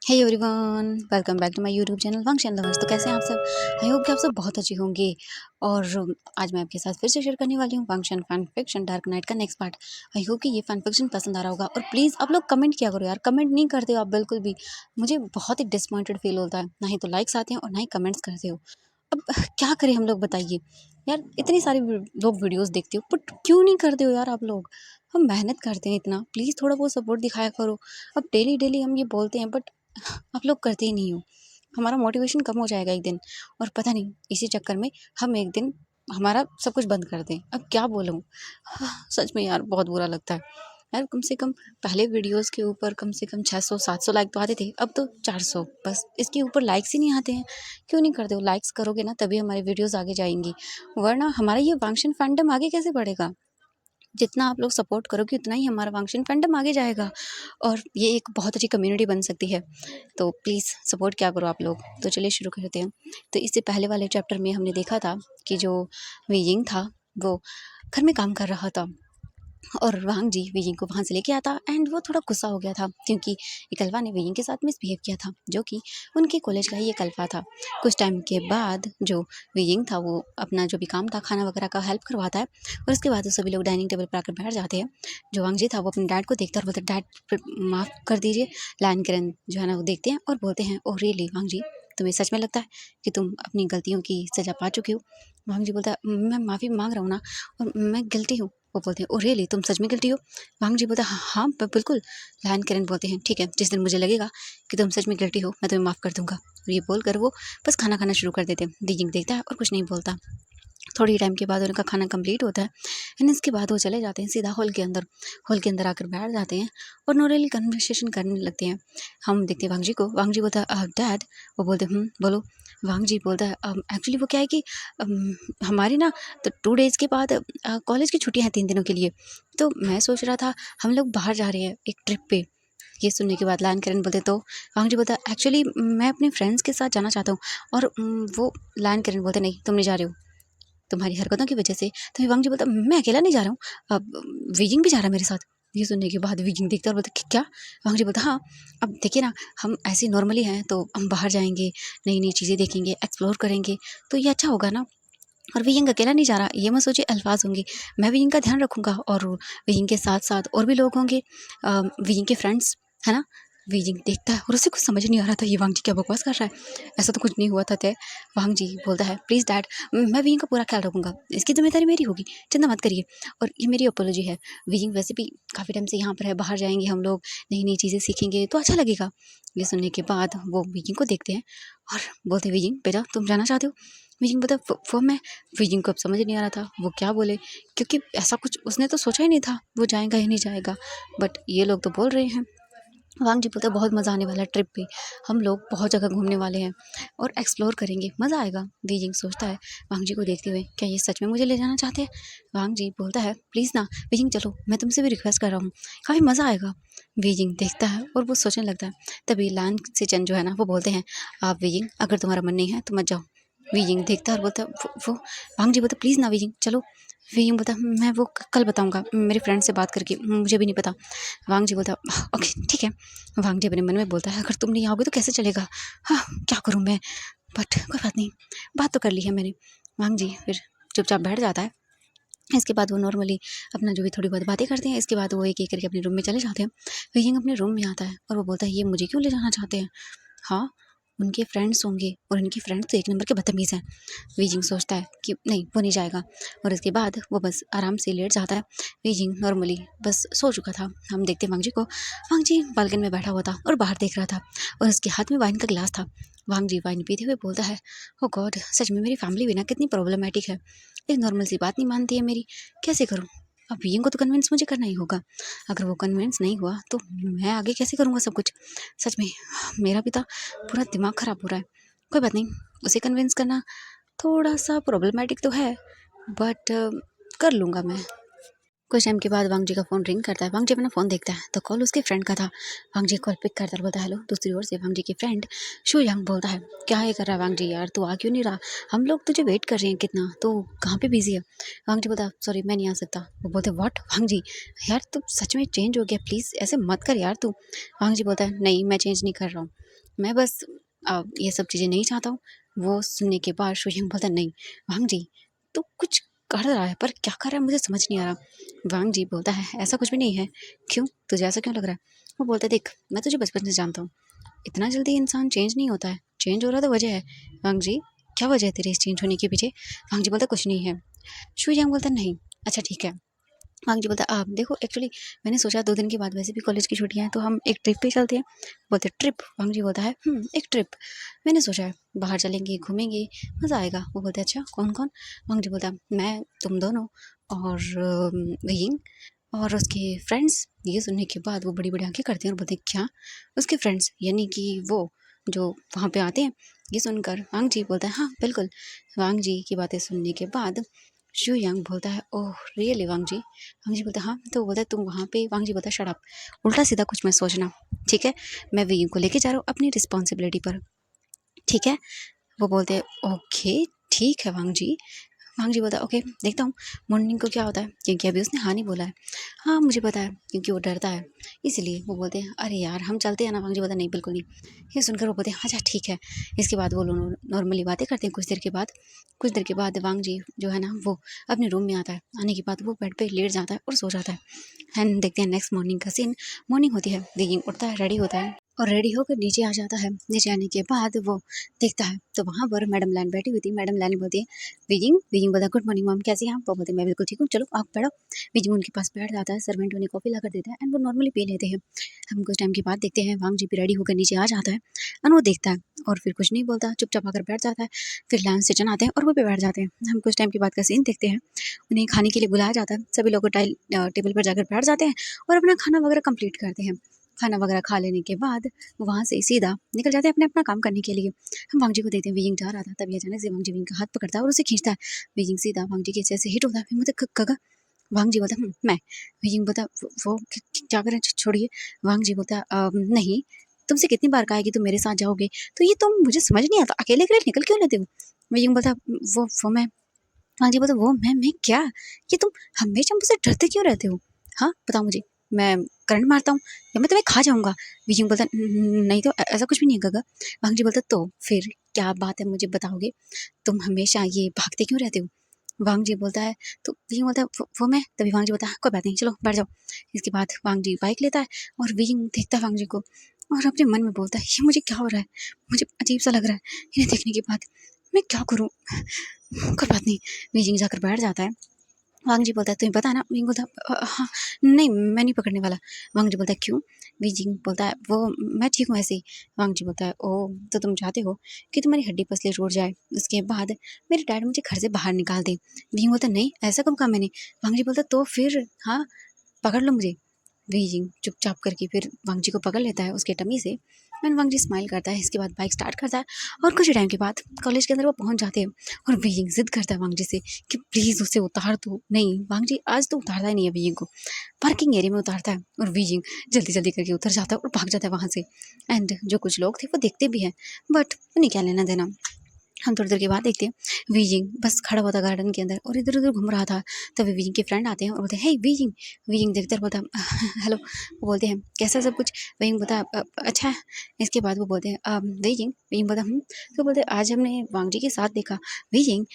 Hey everyone, welcome back to my YouTube channel function lovers. तो कैसे हैं आप सब? आई होप कि आप सब बहुत अच्छे होंगे। और आज मैं आपके साथ फिर से शेयर करने वाली हूँ function fan fiction dark night का नेक्स्ट पार्ट। आई होप कि ये फैन फिक्शन पसंद आ रहा होगा। और प्लीज़ आप लोग कमेंट किया करो यार, कमेंट नहीं करते हो आप बिल्कुल भी। मुझे बहुत ही डिसअपॉइंटेड फील होता है, ना ही तो लाइक्स आते हैं और ना ही कमेंट्स करते हो। अब क्या करें हम लोग, बताइए यार। इतनी सारी लोग वीडियोस देखते हो बट क्यों नहीं करते हो यार आप लोग। हम मेहनत करते हैं इतना, प्लीज़ थोड़ा बहुत सपोर्ट दिखाया करो। अब डेली डेली हम ये बोलते हैं बट आप लोग करते ही नहीं हो। हमारा मोटिवेशन कम हो जाएगा एक दिन। और पता नहीं इसी चक्कर में हम एक दिन हमारा सब कुछ बंद कर दें। अब क्या बोलूँ। सच में यार बहुत बुरा लगता है। यार कम से कम पहले वीडियोस के ऊपर कम से कम 600-700 लाइक तो आते थे, अब तो 400, बस इसके ऊपर लाइक्स ही नहीं आते हैं। क्यों नहीं करते हो? लाइक्स करोगे ना तभी हमारी वीडियोस आगे जाएंगी, वरना हमारा ये वांगशन फैंडम आगे कैसे बढ़ेगा। जितना आप लोग सपोर्ट करोगे उतना ही हमारा वांगशन फैंडम आगे जाएगा और ये एक बहुत अच्छी कम्युनिटी बन सकती है। तो प्लीज़ सपोर्ट क्या करो आप लोग। तो चलिए शुरू करते हैं। तो इससे पहले वाले चैप्टर में हमने देखा था कि जो वीयिंग था वो घर में काम कर रहा था और वांग जी वीयिंग को वहाँ से लेके आता एंड वो थोड़ा गुस्सा हो गया था क्योंकि इकलवा ने वीयिंग के साथ मिसबिहेव किया था, जो कि उनके कॉलेज का ही ये कल्पा था। कुछ टाइम के बाद जो वीयिंग था वो अपना जो भी काम था खाना वगैरह का हेल्प करवाता है और उसके बाद वो सभी लोग डाइनिंग टेबल पर आकर बैठ जाते हैं। जो वांग जी था वो अपने डैड को देखता है और बोलता है, डैड माफ़ कर दीजिए। लायन किरण जो है ना वो देखते हैं और बोलते हैं, ओह रियली वांग जी, तुम्हें सच में लगता है कि तुम अपनी गलतियों की सज़ा पा चुके हो? वांग जी बोलता है, मैं माफ़ी मांग रहा हूँ ना, और मैं गिल्टी हूँ। वो बोलते हैं, ओह रियली तुम सच में गिल्टी हो? वांग जी बोलता है, हाँ बिल्कुल। लायन किरण बोलते हैं, ठीक है, जिस दिन मुझे लगेगा कि तुम सच में गिल्टी हो मैं तुम्हें माफ़ कर दूंगा। और ये बोलकर वो बस खाना खाना शुरू कर देते हैं। वीयिंग देखता है और कुछ नहीं बोलता। थोड़ी टाइम के बाद उनका खाना कंप्लीट होता है एंड इसके बाद वो चले जाते हैं सीधा हॉल के अंदर। हॉल के अंदर आकर बैठ जाते हैं और नॉर्मली कन्वर्सेशन करने लगते हैं। हम देखते हैं वांग जी को। वांग जी बोलता है, डैड। वो बोलते हैं, बोलो। वांग जी बोलता है, एक्चुअली वो क्या है कि हमारी ना तो 2 डेज़ के बाद कॉलेज की छुट्टियां हैं 3 दिनों के लिए। तो मैं सोच रहा था हम लोग बाहर जा रहे हैं एक ट्रिप पे। ये सुनने के बाद लायन किरण बोलते तो वांग जी बोलता है, एक्चुअली मैं अपने फ्रेंड्स के साथ जाना चाहता हूँ। और वो लायन किरण बोलते, नहीं तुम नहीं जा रहे हो, तुम्हारी हरकतों की वजह से। तो विवांग जी बोलता, मैं अकेला नहीं जा रहा हूँ, अब वीजिंग भी जा रहा है मेरे साथ। ये सुनने के बाद वीजिंग देखता और बोलता, क्या? विवांग जी बोलता, हाँ। अब देखिए ना, हम ऐसे नॉर्मली हैं तो हम बाहर जाएंगे, नई नई चीज़ें देखेंगे, एक्सप्लोर करेंगे, तो ये अच्छा होगा ना। और वियिंग अकेला नहीं जा रहा, ये मत सोचिए अल्फाज होंगे, मैं वियिंग का ध्यान रखूंगा और वियिंग के साथ साथ और भी लोग होंगे, वियिंग के फ्रेंड्स, है ना। वियिंग देखता है और उसे कुछ समझ नहीं आ रहा था, ये वांग जी क्या बकवास कर रहा है, ऐसा तो कुछ नहीं हुआ था तय। वांग जी बोलता है, प्लीज़ डैड, मैं वियिंग का पूरा ख्याल रखूंगा, इसकी जिम्मेदारी मेरी होगी, चिंता मत करिए। और ये मेरी अपोलॉजी है। वियिंग वैसे भी काफ़ी टाइम से यहाँ पर है, बाहर जाएंगे हम लोग, नई नई चीज़ें सीखेंगे तो अच्छा लगेगा। ये सुनने के बाद वो वियिंग को देखते हैं और बोलते, वियिंग बेटा तुम जाना चाहते हो? वियिंग बोलता, वो मैं। वियिंग को अब समझ नहीं आ रहा था वो क्या बोले, क्योंकि ऐसा कुछ उसने तो सोचा ही नहीं था वो जाएगा या नहीं जाएगा, बट ये लोग तो बोल रहे हैं। वांग जी बोलते, बहुत मज़ा आने वाला है ट्रिप पे, हम लोग बहुत जगह घूमने वाले हैं और एक्सप्लोर करेंगे, मज़ा आएगा। वियिंग सोचता है वांग जी को देखते हुए, क्या ये सच में मुझे ले जाना चाहते हैं? वांग जी बोलता है, प्लीज़ ना वियिंग चलो, मैं तुमसे भी रिक्वेस्ट कर रहा हूँ, काफ़ी मज़ा आएगा। वियिंग देखता है और वो सोचने लगता है। तभी लान से चंद जो है ना वो बोलते हैं, आप वियिंग अगर तुम्हारा मन नहीं है तो मत जाओ। वियिंग देखता है और बोलता है, वो वांग जी बोलता, प्लीज़ ना वियिंग चलो। वियिंग बोलता, मैं वो कल बताऊंगा मेरे फ्रेंड से बात करके, मुझे भी नहीं पता। वांग जी बोलता, ओके ठीक है। वांग जी अपने मन में बोलता है, अगर तुम नहीं आओगे तो कैसे चलेगा, हाँ क्या करूँ मैं, बट कोई बात नहीं, बात तो कर ली है मैंने। वांग जी फिर चुपचाप बैठ जाता है। इसके बाद वो नॉर्मली अपना जो भी थोड़ी बहुत बातें करते हैं, इसके बाद वो एक एक करके अपने रूम में चले जाते हैं। वियिंग अपने रूम में आता है और वो बोलता है, ये मुझे क्यों ले जाना चाहते हैं? हाँ, उनके फ्रेंड्स होंगे और इनके फ्रेंड्स तो एक नंबर के बदतमीज़ हैं। वीजिंग सोचता है कि नहीं वो नहीं जाएगा और इसके बाद वो बस आराम से लेट जाता है। वीजिंग नॉर्मली बस सो चुका था। हम देखते हैं वांग जी को। वांग जी बालकनी में बैठा हुआ था और बाहर देख रहा था और उसके हाथ में वाइन का गिलास था। वांग जी वाइन पीते हुए बोलता है, ओ गॉड, सच में मेरी फैमिली भी ना कितनी प्रॉब्लमेटिक है, एक नॉर्मल सी बात नहीं मानती है मेरी, कैसे करूँ? अब वियिंग को तो कन्विंस मुझे करना ही होगा, अगर वो कन्विंस नहीं हुआ तो मैं आगे कैसे करूँगा सब कुछ। सच में मेरा पिता पूरा दिमाग ख़राब हो रहा है। कोई बात नहीं, उसे कन्विंस करना थोड़ा-सा प्रॉब्लमैटिक तो है, बट कर लूँगा मैं। कुछ टाइम के बाद वांग जी का फ़ोन रिंग करता है। वांग जी अपना फ़ोन देखता है तो कॉल उसके फ्रेंड का था। वांग जी कॉल पिक करता है और बोलता है हेलो। दूसरी ओर से वांग जी की फ्रेंड शू यांग बोलता है क्या ये कर रहा है वांग जी यार, तू आ क्यों नहीं रहा? हम लोग तुझे वेट कर रहे हैं कितना, तो कहाँ पे बिजी है? वांग जी बोलता है सॉरी मैं नहीं आ सकता। वो बोलते व्हाट वांग जी, यार तू सच में चेंज हो गया, प्लीज़ ऐसे मत कर यार तू। वांग जी बोलता है नहीं मैं चेंज नहीं कर रहा हूँ, मैं बस ये सब चीज़ें नहीं चाहता हूँ। वो सुनने के बाद शू यांग बोलता है नहीं वांग जी, तू कुछ कर रहा है पर क्या कर रहा है मुझे समझ नहीं आ रहा। वांग जी बोलता है ऐसा कुछ भी नहीं है। क्यों, तुझे ऐसा क्यों लग रहा है? वो बोलता है देख मैं तुझे बचपन से जानता हूँ, इतना जल्दी इंसान चेंज नहीं होता है, चेंज हो रहा तो वजह है। वांग जी क्या वजह है तेरे इस चेंज होने के पीछे? वांग जी बोलता कुछ नहीं है। शू यांग बोलता नहीं, अच्छा ठीक है। वांग जी बोलता आप देखो एक्चुअली मैंने सोचा 2 दिन के बाद वैसे भी कॉलेज की छुट्टियाँ हैं तो हम एक ट्रिप पे चलते हैं। बोलते ट्रिप? वांग जी बोलता है एक ट्रिप मैंने सोचा है, बाहर चलेंगे घूमेंगे मज़ा आएगा। वो बोलते अच्छा कौन कौन? वांग जी बोलता है मैं तुम दोनों और वहींग और उसके फ्रेंड्स। ये सुनने के बाद वो बड़ी बड़ी आंखें करते हैं और बोलते क्या उसके फ्रेंड्स, यानी कि वो जो वहाँ पे आते हैं? ये सुनकर वांग जी बोलता है हाँ बिल्कुल। वांग जी की बातें सुनने के बाद शू यांग बोलता है ओह रियली वांग जी? वांग जी बोलता है हाँ। तो वो बोलता है तुम वहाँ पे? वांग जी बोलता है शट अप, उल्टा सीधा कुछ मत सोचना ठीक है, मैं वीयू को लेके जा रहा हूँ अपनी रिस्पॉन्सिबिलिटी पर, ठीक है? वो बोलते हैं ओके ठीक है वांग जी। वांग जी बोलता है ओके देखता हूँ मॉर्निंग को क्या होता है, क्योंकि अभी उसने हाँ नहीं बोला है। हाँ मुझे पता है क्योंकि वो डरता है इसीलिए। वो बोलते हैं अरे यार हम चलते हैं ना? वांग जी बोलता है नहीं बिल्कुल नहीं। ये सुनकर वो बोलते हैं अच्छा ठीक है। इसके बाद वो लोग नॉर्मली बातें करते हैं। कुछ देर के बाद वांग जी जो है ना वो अपने रूम में आता है। आने के बाद वो बेड पे लेट जाता है और सो जाता है। एंड देखते हैं नेक्स्ट मॉर्निंग का सीन। मॉर्निंग होती है, विगिंग उठता है, रेडी होता है और रेडी होकर नीचे आ जाता है। नीचे आने के बाद वो देखता है तो वहाँ पर मैडम लैन बैठी हुई थी। मैडम लैन बोलती है विजिंग। विजिंग बोला गुड मॉर्निंग मैम कैसी हैं आप? वो बोलते मैं बिल्कुल ठीक हूँ, चलो आप बैठो। विजिंग उनके पास बैठ जाता है। सर्वेंट उन्हें कॉफ़ी ला कर देता है एंड वो नॉर्मली पी लेते हैं। हम कुछ टाइम के बाद देखते हैं वांग जी भी रेडी होकर नीचे आ जाता है एंड वो देखता है और फिर कुछ नहीं बोलता, चुपचाप आकर बैठ जाता है। फिर लैन से चन आते हैं और वो भी बैठ जाते हैं। हम कुछ टाइम के बाद का सीन देखते हैं। उन्हें खाने के लिए बुलाया जाता है। सभी लोग टेबल पर जाकर बैठ जाते हैं और अपना खाना वगैरह कंप्लीट करते हैं। खाना वगैरह खा लेने के बाद वहाँ से सीधा निकल जाते हैं अपने अपना काम करने के लिए। हम वांग जी को देखते हैं वियिंग जा रहा था, तभी अचानक से वांग जी वियिंग का हाथ पकड़ता है और उसे खींचता है। वियिंग सीधा वांग जी के चेस्ट से हिट होता है। फिर मुझे कगा वांग जी बोलता है मैं। वियिंग बोलता वो क्या करें छोड़िए। वांग जी बोलता है नहीं, तुमसे कितनी बार कहा है कि तुम मेरे साथ जाओगे, तो ये तुम मुझे समझ नहीं आता अकेले अकेले निकल क्यों लेते हो? वियिंग बोलता वो मैं। वांग जी बोलता वो मैं क्या? ये तुम हमेशा मुझसे डरते क्यों रहते हो? हाँ बताओ मुझे, मैं करंट मारता हूँ या मैं तुम्हें खा जाऊँगा? विजय बोलता नहीं तो ऐसा कुछ भी नहीं है गगा। वांग जी बोलता तो फिर क्या बात है मुझे बताओगे? तुम हमेशा ये भागते क्यों रहते हो? वांग जी बोलता है तो विजय बोलता है वो मैं। तभी वांग जी बोलता है कोई बात नहीं चलो बैठ जाओ। इसके बाद वांग जी बाइक लेता है और विजय देखता है वांग जी को और अपने मन में बोलता है ये मुझे क्या हो रहा है? मुझे अजीब सा लग रहा है। इन्हें देखने के बाद मैं क्या करूँ? कोई बात नहीं। विजय जाकर बैठ जाता है। वांग जी बोलता है तुम्हें पता है ना? विंग बोलता है हाँ नहीं मैं नहीं पकड़ने वाला। वांग जी बोलता है क्यों? विजिंग बोलता है वो मैं ठीक हूँ ऐसे ही। वांग जी बोलता है ओ तो तुम चाहते हो कि तुम्हारी हड्डी पसली टूट जाए, उसके बाद मेरे डैड मुझे घर से बाहर निकाल दें? विंग बोलता है नहीं ऐसा कब कहा मैंने। वांग जी बोलता है तो फिर हाँ पकड़ लो मुझे। बीजिंग चुपचाप करके फिर वांग जी को पकड़ लेता है उसके टमी से एंड वांग जी स्माइल करता है। इसके बाद बाइक स्टार्ट करता है और कुछ टाइम के बाद कॉलेज के अंदर वो पहुंच जाते हैं और बीजिंग जिद करता है वांग जी से कि प्लीज़ उसे उतार दो। नहीं वांग जी आज तो उतारता ही नहीं है बीजिंग को, पार्किंग एरिया में उतारता है और बीजिंग जल्दी जल्दी करके उतर जाता है और भाग जाता है वहाँ से। एंड जो कुछ लोग थे वो देखते भी हैं बट उन्हें क्या लेना देना। हम थोड़ी देर के बाद देखते हैं वीजिंग बस खड़ा हुआ था गार्डन के अंदर और इधर उधर घूम रहा था। तभी वीजिंग के फ्रेंड आते हैं और बोलते हैं हे वीजिंग। वीजिंग देखते और बोलता हेलो। वो बोलते हैं कैसा सब कुछ? वीजिंग बोलता अच्छा है। इसके बाद वो बोलते हैं वीजिंग। वीजिंग बोलता तो बोलते आज हमने वांग जी के साथ देखा। वीजिंग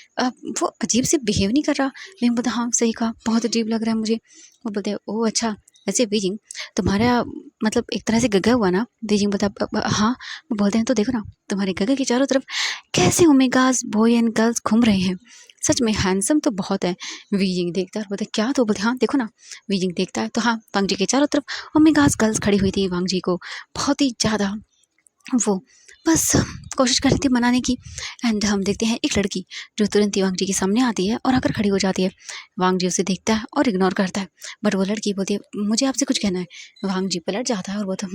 वो अजीब से बिहेव नहीं कर रहा। वीजिंग बोलता हाँ सही कहा बहुत अजीब लग रहा है मुझे। वो बोलते हैं ओह अच्छा वैसे वीजिंग तुम्हारा मतलब एक तरह से गगा हुआ ना? वीजिंग बोलता हाँ। वो बोलते हैं तो देखो ना तुम्हारे गगे के चारों तरफ कैसे ओमेगास बॉय एंड गर्ल्स घूम रहे हैं, सच में हैंडसम तो बहुत है। वीजिंग देखता है और बोलता है क्या? तो बोलते हाँ देखो ना। वीजिंग देखता है तो हाँ वांग जी के चारों तरफ ओमेगास गर्ल्स खड़ी हुई थी वांग जी को बहुत ही ज़्यादा वो बस कोशिश कर रही थी मनाने की। एंड हम देखते हैं एक लड़की जो तुरंत ही वांग जी के सामने आती है और आकर खड़ी हो जाती है। वांग जी उसे देखता है और इग्नोर करता है बट वो लड़की बोलती है मुझे आपसे कुछ कहना है। वांग जी पलट जाता है और बोलता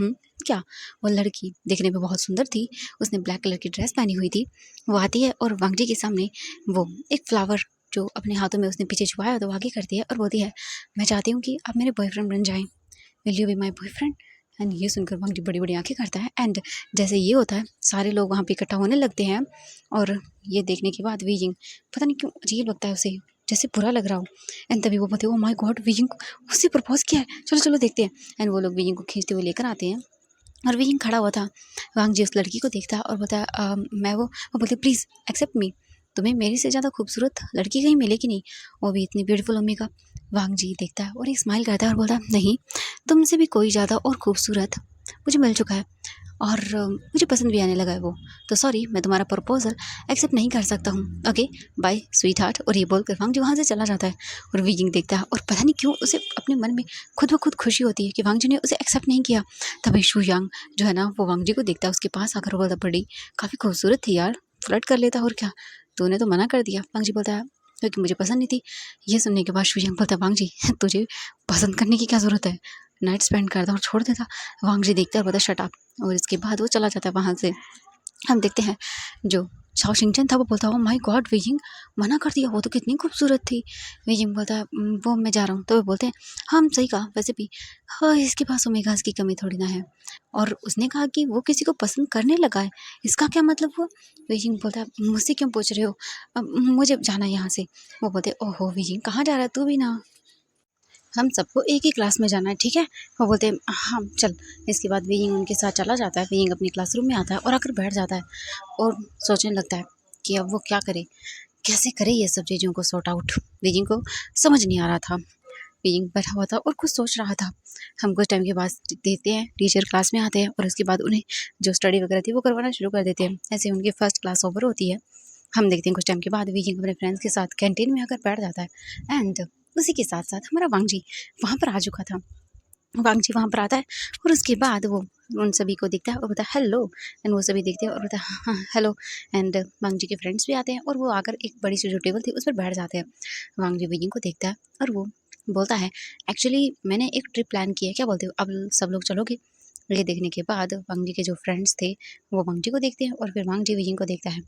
क्या? वो लड़की देखने में बहुत सुंदर थी, उसने ब्लैक कलर की ड्रेस पहनी हुई थी। वो आती है और वांग जी के सामने वो एक फ्लावर जो अपने हाथों में उसने पीछे छुपाया तो वो आगे करती है और बोलती है, मैं चाहती हूँ कि आप मेरे बॉयफ्रेंड बन जाएँ, will you be my boyfriend? And ये सुनकर वांग जी बड़ी-बड़ी आँखें करता है एंड जैसे ये होता है सारे लोग वहाँ पे इकट्ठा होने लगते हैं और ये देखने के बाद वीजिंग पता नहीं क्यों अजीब लगता है उसे, जैसे बुरा लग रहा हो। एंड तभी वो बोलते हैं, ओह माय गॉड! वीजिंग उससे प्रपोज़ किया है, चलो-चलो देखते हैं। एंड वो लोग वीजिंग को खींचते हुए लेकर आते हैं और वीजिंग खड़ा हुआ था। वांग जी उस लड़की को देखता है और बोलता है मैं वो बोलती है, प्लीज़ एक्सेप्ट मी। तुम्हें मेरे से ज़्यादा खूबसूरत लड़की कहीं मिलेगी नहीं, वो भी इतनी ब्यूटीफुल ओमेगा। वांग जी देखता है और एक स्माइल करता है और बोलता है, नहीं, तुमसे भी कोई ज़्यादा और खूबसूरत मुझे मिल चुका है और मुझे पसंद भी आने लगा है वो। तो सॉरी, मैं तुम्हारा प्रपोज़ल एक्सेप्ट नहीं कर सकता हूँ। Okay, bye sweetheart. और ये बोलकर वांग जी वहाँ से चला जाता है और वीजिंग देखता है और पता नहीं क्यों उसे अपने मन में खुद ब खुद खुशी होती है कि वांग जी ने उसे एक्सेप्ट नहीं किया। तभी शू यांग जो है ना वो वांग जी को देखता है, उसके पास आकर बोलता, बड़ी काफ़ी खूबसूरत थी यार, फ्लर्ट कर लेता और क्या, तूने तो मना कर दिया। वांग जी बोलता है, क्योंकि मुझे पसंद नहीं थी। ये सुनने के बाद शू यांग बोलता है, वांग जी तुझे पसंद करने की क्या ज़रूरत है, नाइट स्पेंड करता और छोड़ देता। वांग जी देखता है, बोलता शट अप। और इसके बाद वो चला जाता है वहाँ से। हम देखते हैं जो चाओ शिंगचन था वो बोलता है, ओह माय गॉड वीजिंग, मना कर दिया, वो तो कितनी खूबसूरत थी। वीजिंग बोलता है, वो मैं जा रहा हूँ। तो वो बोलते हैं, हाँ सही कहा, वैसे भी हाँ इसके पास ओमेगास की कमी थोड़ी ना है। और उसने कहा कि वो किसी को पसंद करने लगा है, इसका क्या मतलब हुआ? वीजिंग बोलता है, मुझसे क्यों पूछ रहे हो, अब मुझे जाना है यहाँ से। वो बोलते, ओहो वीजिंग कहाँ जा रहा है तू भी ना, हम सबको एक ही क्लास में जाना है, ठीक है? वो बोलते हैं, हाँ चल। इसके बाद वीइंग उनके साथ चला जाता है। वीइंग अपनी क्लासरूम में आता है और आकर बैठ जाता है और सोचने लगता है कि अब वो क्या करे, कैसे करे ये सब चीज़ों को सॉर्ट आउट। वीइंग को समझ नहीं आ रहा था। वीइंग बैठा हुआ था और कुछ सोच रहा था। हम कुछ टाइम के बाद देखते हैं टीचर क्लास में आते हैं और उसके बाद उन्हें जो स्टडी वगैरह थी वो करवाना शुरू कर देते हैं। ऐसे उनकी फर्स्ट क्लास ओवर होती है। हम देखते हैं कुछ टाइम के बाद वीइंग अपने फ्रेंड्स के साथ कैंटीन में आकर बैठ जाता है एंड उसी के साथ साथ हमारा वांग जी वहाँ पर आ चुका था। वांग जी वहाँ पर आता है और उसके बाद वो उन सभी को देखता है और बोलता है हेलो। एंड वो सभी देखते हैं और बोलता है हाँ हेलो। एंड वांग जी के फ्रेंड्स भी आते हैं और वो आकर एक बड़ी सी जो टेबल थी उस पर बैठ जाते हैं। वांग जी वीजिंग को देखता है और वो बोलता है, एक्चुअली मैंने एक ट्रिप प्लान किया है, क्या बोलते हो, अब सब लोग चलोगे? ये देखने के बाद वांग जी के जो फ्रेंड्स थे वो वांग जी को देखते हैं और फिर वांग जी वीजिंग को देखता है।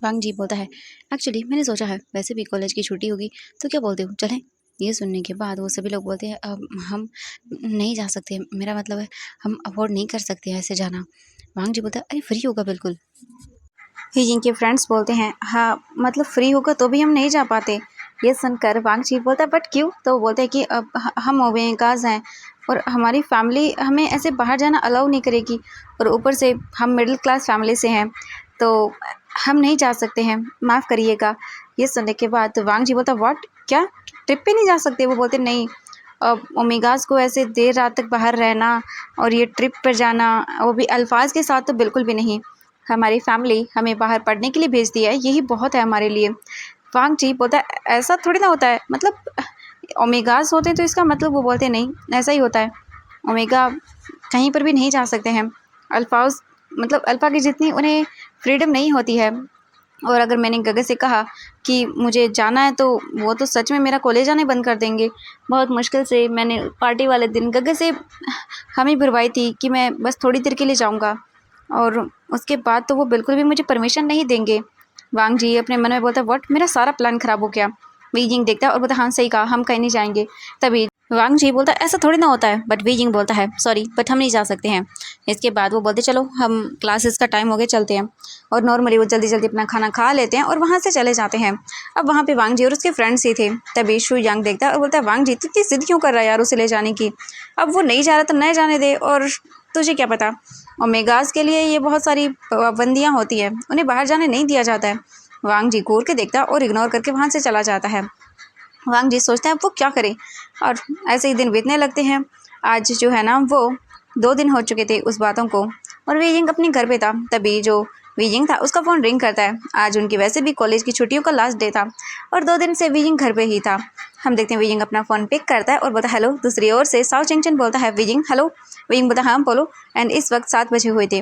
वांग जी बोलता है, एक्चुअली मैंने सोचा है वैसे भी कॉलेज की छुट्टी होगी तो क्या बोलते हो चलें? ये सुनने के बाद वो सभी लोग बोलते हैं, अब हम नहीं जा सकते, मेरा मतलब है हम अफोर्ड नहीं कर सकते ऐसे जाना। वांग जी बोलता है, अरे फ्री होगा बिल्कुल। ही जिनके फ्रेंड्स बोलते हैं, हाँ मतलब फ्री होगा तो भी हम नहीं जा पाते। ये सुनकर वांग जी बोलता है, बट क्यों? तो वो बोलते हैं कि अब हम ओबेगाज हैं और हमारी फैमिली हमें ऐसे बाहर जाना अलाउ नहीं करेगी और ऊपर से हम मिडिल क्लास फैमिली से हैं तो हम नहीं जा सकते हैं, माफ़ करिएगा। ये सुनने के बाद तो वांग जी बोलता, व्हाट, क्या ट्रिप पे नहीं जा सकते? वो बोलते नहीं, अब ओमेगास को ऐसे देर रात तक बाहर रहना और ये ट्रिप पर जाना, वो भी अल्फाज के साथ, तो बिल्कुल भी नहीं। हमारी फैमिली हमें बाहर पढ़ने के लिए भेजती है, यही बहुत है हमारे लिए। वांग जी बोलता है, ऐसा थोड़ी ना होता है, मतलब ओमेगास होते हैं तो इसका मतलब, वो बोलते नहीं ऐसा ही होता है, ओमेगा कहीं पर भी नहीं जा सकते हैं। अल्फाज मतलब अल्फ़ा की जितनी उन्हें फ्रीडम नहीं होती है। और अगर मैंने गगे से कहा कि मुझे जाना है तो वो तो सच में मेरा कॉलेज आने बंद कर देंगे। बहुत मुश्किल से मैंने पार्टी वाले दिन गगे से हमें भरवाई थी कि मैं बस थोड़ी देर के लिए जाऊंगा और उसके बाद तो वो बिल्कुल भी मुझे परमिशन नहीं देंगे। वांग जी अपने मन में बोलता है, व्हाट, मेरा सारा प्लान ख़राब हो गया। बीजिंग देखता है और बोलता है, हाँ सही कहा, हम कहीं नहीं जाएंगे। तभी वांग जी बोलता है, ऐसा थोड़ी ना होता है, बट बीजिंग बोलता है, सॉरी बट हम नहीं जा सकते हैं। इसके बाद वो बोलते, चलो हम क्लासेस का टाइम हो गया, चलते हैं। और नॉर्मली वो जल्दी जल्दी अपना खाना खा लेते हैं और वहाँ से चले जाते हैं। अब वहाँ पे वांग जी और उसके फ्रेंड्स ही थे। तभी शू यांग देखता है और बोलता है, वांग जी तू इतनी जिद क्यों कर रहा है यार उसे ले जाने की? अब वो नहीं जा रहा तो नहीं जाने दे, और तुझे क्या पता, ओमेगास के लिए ये बहुत सारी पाबंदियाँ होती है, उन्हें बाहर जाने नहीं दिया जाता है। वांग जी घूर के देखता है और इग्नोर करके वहाँ से चला जाता है। वांग जी सोचते हैं अब वो क्या करे, और ऐसे ही दिन बीतने लगते हैं। आज जो है ना वो 2 दिन हो चुके थे उस बातों को, और वीजिंग अपने घर पे था। तभी जो वीजिंग था उसका फ़ोन रिंग करता है। आज उनकी वैसे भी कॉलेज की छुट्टियों का लास्ट डे था और 2 दिन से वीजिंग घर पे ही था। हम देखते हैं वीजिंग अपना फ़ोन पिक करता है और बोलता है हेलो। दूसरी ओर से साओ चिंगचन बोलता है, वीजिंग हेलो। वीजिंग बोलता है हाँ बोलो। एंड इस वक्त 7 बजे हुए थे।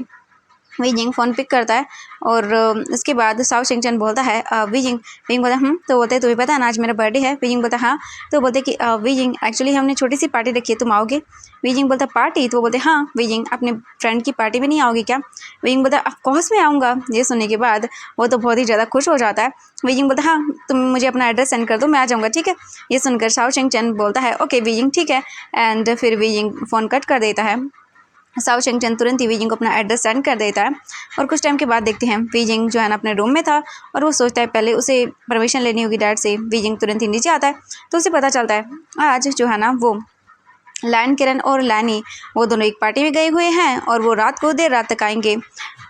वीजिंग फ़ोन पिक करता है और उसके बाद साओ शिंगचन बोलता है वीजिंग। वीजिंग बोलता है तो बोलते तुम्हें पता है ना आज मेरा बर्थडे है। वीजिंग बोलता हाँ। तो बोलते कि वीजिंग एक्चुअली हमने छोटी सी पार्टी रखी है, तुम आओगे? वीजिंग बोलता पार्टी? तो बोलते हाँ। वीजिंग अपने फ्रेंड की पार्टी में नहीं आओगी क्या? वीजिंग बोलता ऑफ कोर्स मैं आऊँगा। ये सुनने के बाद वो तो बहुत ही ज़्यादा खुश हो जाता है। वीजिंग बोलता हाँ तुम मुझे अपना एड्रेस सेंड कर दो, मैं आ जाऊँगा, ठीक है। ये सुनकर साओ शिंगचन बोलता है ओके वीजिंग ठीक है। एंड फिर वीजिंग फ़ोन कट कर देता है। साओ शिंगचन तुरंत ही वीजिंग को अपना एड्रेस सेंड कर देता है और कुछ टाइम के बाद देखते हैं वीजिंग जो है ना अपने रूम में था और वो सोचता है पहले उसे परमिशन लेनी होगी डैड से। वीजिंग तुरंत ही नीचे आता है तो उसे पता चलता है आज जो है ना वो लैन किरण और लैनी वो दोनों एक पार्टी में गए हुए हैं और वो रात को देर रात तक आएंगे।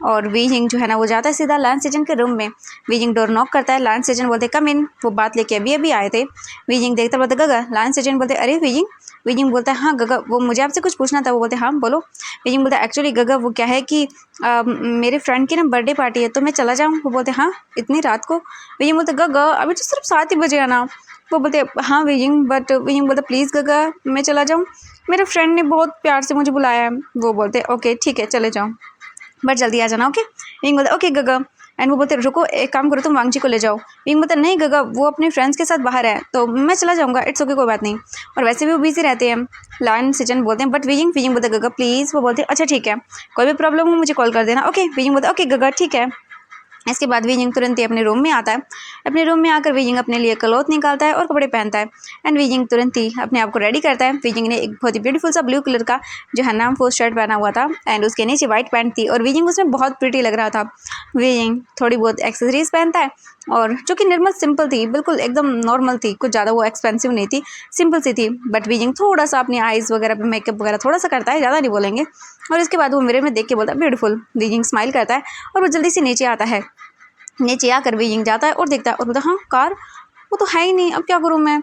और वीजिंग जो है ना वो जाता है सीधा लैन सेजन के रूम में। वीजिंग डोर नॉक करता है, लैन सेजन बोलते कम इन, वो बात लेके अभी अभी आए थे। वीजिंग देखता बोलते गगा। लैन सेजन बोलते अरे वीजिंग। वीजिंग बोलता है हाँ गगा वो मुझे आपसे कुछ पूछना था। वो बोलते हाँ बोलो। वीजिंग बोलता है एक्चुअली गगा वो क्या है कि मेरे फ्रेंड की ना बर्थडे पार्टी है तो मैं चला जाऊँ? वो बोलते हाँ इतनी रात को? वीजिंग बोलते गगा अभी तो सिर्फ 7 ही बजे आना। वो बोलते हाँ वीजिंग बट वीजिंग बोलता प्लीज़ गगा मैं चला जाऊँ, मेरे फ्रेंड ने बहुत प्यार से मुझे बुलाया है। वो बोलते ओके ठीक है चले जाओ बट जल्दी आ जाना, ओके। विंग बोलता ओके गगा। एंड वो बोलते रुको एक काम करो तुम वांगजी को ले जाओ। विंग बोलता नहीं गगा वो अपने फ्रेंड्स के साथ बाहर है तो मैं चला जाऊँगा, इट्स ओके कोई बात नहीं, और वैसे भी वो बिजी रहते हैं। लाइन सिचन बोलते हैं बट विजिंग। विजिंग बोलता गगा प्लीज़। वो बोलते हैं अच्छा ठीक है कोई भी प्रॉब्लम हो मुझे कॉल कर देना, ओके। विजिंग बोलता ओके गगा ठीक है। इसके बाद वीजिंग तुरंत ही अपने रूम में आता है। अपने रूम में आकर वीजिंग अपने लिए क्लॉथ निकालता है और कपड़े पहनता है। एंड वीजिंग तुरंत ही अपने आप को रेडी करता है। वीजिंग ने एक बहुत ही ब्यूटीफुल सा ब्लू कलर का जो है ना वो शर्ट पहना हुआ था एंड उसके नीचे वाइट पैंट थी और वीजिंग उसमें बहुत प्रिटी लग रहा था। वीजिंग थोड़ी बहुत एक्सेसरीज पहनता है और जो कि निर्मल सिंपल थी, बिल्कुल एकदम नॉर्मल थी, कुछ ज़्यादा वो एक्सपेंसिव नहीं थी, सिंपल सी थी। बट वीजिंग थोड़ा सा अपनी आइज़ वगैरह पे मेकअप वगैरह थोड़ा सा करता है, ज़्यादा नहीं बोलेंगे। और इसके बाद वो मिरर में देख के बोलता है ब्यूटीफुल। वीजिंग स्माइल करता है और वो जल्दी से नीचे आता है। नीचे आकर वीजिंग जाता है और देखता है और बोलता हाँ कार वो तो है ही नहीं, अब क्या करूँ मैं।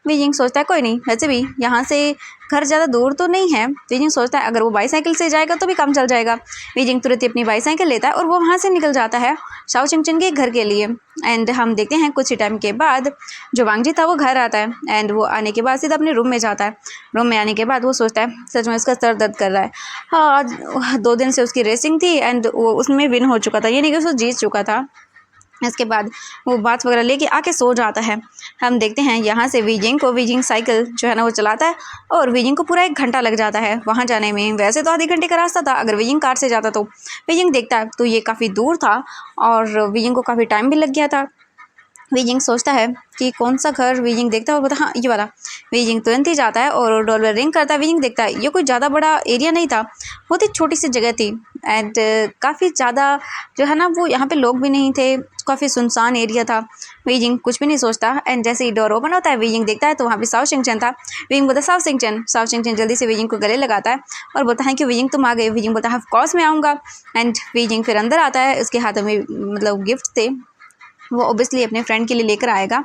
वीजिंग सोचता है कोई नहीं, वैसे भी यहाँ से घर ज़्यादा दूर तो नहीं है। वीजिंग सोचता है अगर वो बाईसाइकिल से जाएगा तो भी काम चल जाएगा। वीजिंग तुरंत ही अपनी बाईसाइकिल लेता है और वो वहाँ से निकल जाता है साओ शिंगचन के घर के लिए। एंड हम देखते हैं कुछ ही टाइम के बाद जो वांगजी था वो घर आता है एंड वो आने के बाद सीधा अपने रूम में जाता है। रूम में आने के बाद वो सोचता है सच में उसका सर दर्द कर रहा है। हाँ आज 2 दिन से उसकी रेसिंग थी एंड वो उसमें विन हो चुका था, ये नहीं कि उसको जीत चुका था। इसके बाद वो बात वगैरह लेके आके सो जाता है। हम देखते हैं यहाँ से वीजिंग साइकिल जो है ना वो चलाता है और वीजिंग को पूरा 1 घंटा लग जाता है वहाँ जाने में। वैसे तो आधे घंटे का रास्ता था अगर वीजिंग कार से जाता तो। वीजिंग देखता है तो ये काफ़ी दूर था और वीजिंग को काफ़ी टाइम भी लग गया था। वीजिंग सोचता है कि कौन सा घर। वीजिंग देखता है और बोलता हाँ ये वाला। वीजिंग तुरंत ही जाता है और डोरबेल रिंग करता है। वीजिंग देखता है ये कोई ज़्यादा बड़ा एरिया नहीं था, बहुत ही छोटी सी जगह थी एंड काफ़ी ज़्यादा जो है ना वो यहाँ पे लोग भी नहीं थे, काफ़ी सुनसान एरिया था। वीजिंग कुछ भी नहीं सोचता एंड जैसे ही डोर ओपन होता है वीजिंग देखता है तो वहाँ पे साओ शिंगचन था। वीजिंग बोलता साओ शिंगचन। साओ शिंगचन जल्दी से वीजिंग को गले लगाता है और बोलता है कि वीजिंग तुम आ गए। वीजिंग बोलता है ऑफ कोर्स मैं आऊँगा। एंड वीजिंग फिर अंदर आता है, उसके हाथों में मतलब गिफ्ट थे, वो ओबियसली अपने फ्रेंड के लिए लेकर आएगा।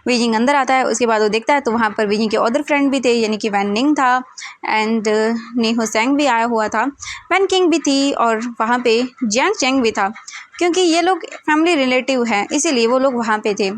वीजिंग अंदर आता है, उसके बाद वो देखता है तो वहाँ पर वीजिंग के अदर फ्रेंड भी थे, यानी कि वैन निंग था एंड नी होसेंग भी आया हुआ था, वैन किंग भी थी और वहाँ पे जियांग चेंग भी था। क्योंकि ये लोग फैमिली रिलेटिव हैं इसीलिए वो लोग वहाँ पे थे।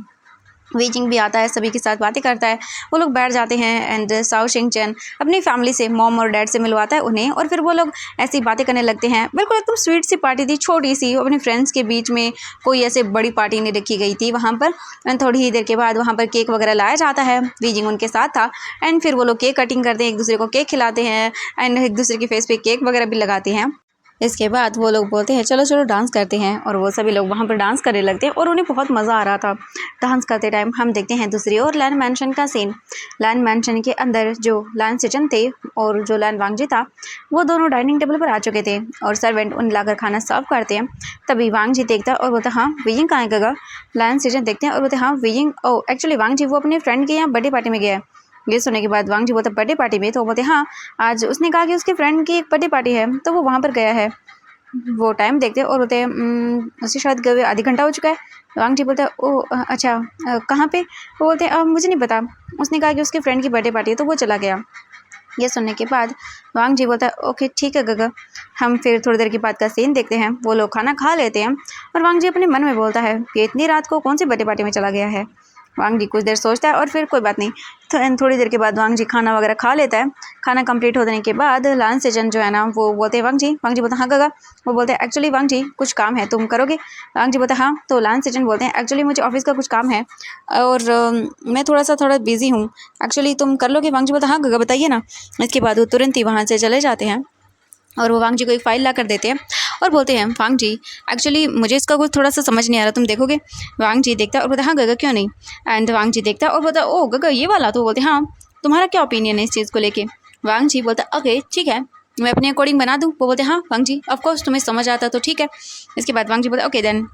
वीजिंग भी आता है, सभी के साथ बातें करता है, वो लोग बैठ जाते हैं एंड साओ शिंगचन अपनी फैमिली से मॉम और डैड से मिलवाता है उन्हें और फिर वो लोग ऐसी बातें करने लगते हैं। बिल्कुल एकदम स्वीट सी पार्टी थी, छोटी सी, अपने फ्रेंड्स के बीच में कोई ऐसे बड़ी पार्टी नहीं रखी गई थी वहाँ पर। एंड थोड़ी ही देर के बाद वहाँ पर केक वगैरह लाया जाता है, वीजिंग उनके साथ था एंड फिर वो लोग केक कटिंग करते हैं, एक दूसरे को केक खिलाते हैं एंड एक दूसरे के फेस पे केक वगैरह भी लगाते हैं। इसके बाद वो लोग बोलते हैं चलो चलो डांस करते हैं और वो सभी लोग वहाँ पर डांस करने लगते हैं और उन्हें बहुत मज़ा आ रहा था डांस करते टाइम। हम देखते हैं दूसरी ओर लैन मैंशन का सीन। लैन मैंशन के अंदर जो लैन सिचन थे और जो लैन वांगजी था वो दोनों डाइनिंग टेबल पर आ चुके थे और सर्वेंट उन लाकर खाना सर्व करते हैं। तभी वांगजी देखता और बोलता हाँ वीजिंग कहाँ गया। लैन सिचन देखते हैं और बोलते हाँ वीजिंग ओ एक्चुअली वांगजी वो अपने फ्रेंड के यहाँ बर्थडे पार्टी में गया है। ये सुनने के बाद वांगजी बोलता बर्थडे पार्टी में, तो बोलते हाँ आज उसने कहा कि उसके फ्रेंड की एक बर्थडे पार्टी है तो वो वहाँ पर गया है। वो टाइम देखते हैं और बोलते हैं उसे शायद गए हुए आधे घंटा हो चुका है। वांगजी बोलता है ओह अच्छा कहाँ पे। वो बोलते हैं मुझे नहीं पता, उसने कहा कि उसके फ्रेंड की बर्थडे पार्टी है तो वो चला गया। ये सुनने के बाद वांगजी बोलता है ओके ठीक है गगा। हम फिर थोड़ी देर के बाद का सीन देखते हैं, वो लोग खाना खा लेते हैं और वांगजी अपने मन में बोलता है कि इतनी रात को कौन सी बर्थडे पार्टी में चला गया है। वांग जी कुछ देर सोचता है और फिर कोई बात नहीं, थोड़ी देर के बाद वांग जी खाना वगैरह खा लेता है। खाना कंप्लीट होने के बाद लान सेजन जो है ना वो बोलते हैं वांग जी बोलते हाँ गगा। वो बोलते हैं एक्चुअली वांग जी कुछ काम है, तुम करोगे? वांग जी बोलते हैं हाँ। तो लान सेजन बोलते हैं एक्चुअली मुझे ऑफिस का कुछ काम है और मैं थोड़ा बिजी हूँ, एक्चुअली तुम कर लोगे? वांग जी बोलते हैं हाँ गगा बताइए ना। इसके बाद वो तुरंत ही वहाँ से चले जाते हैं और वो वांग जी को एक फ़ाइल ला कर देते हैं और बोलते हैं वांग जी एक्चुअली मुझे इसका कुछ थोड़ा सा समझ नहीं आ रहा, तुम देखोगे? वांग जी देखता है और बोलता है हाँ गगा क्यों नहीं। एंड वांग जी देखता है और बोलता है ओ गगा ये वाला। तो बोलते हैं हाँ, तुम्हारा क्या ओपिनियन है इस चीज़ को लेके? वांग जी बोलता है ओके ठीक है, मैं अपने अकॉर्डिंग बना दूँ। वो बोलते हैं हाँ वांग जी ऑफकोर्स तुम्हें समझ आता तो ठीक है। इसके बाद वांग जी बोलता है ओके देन।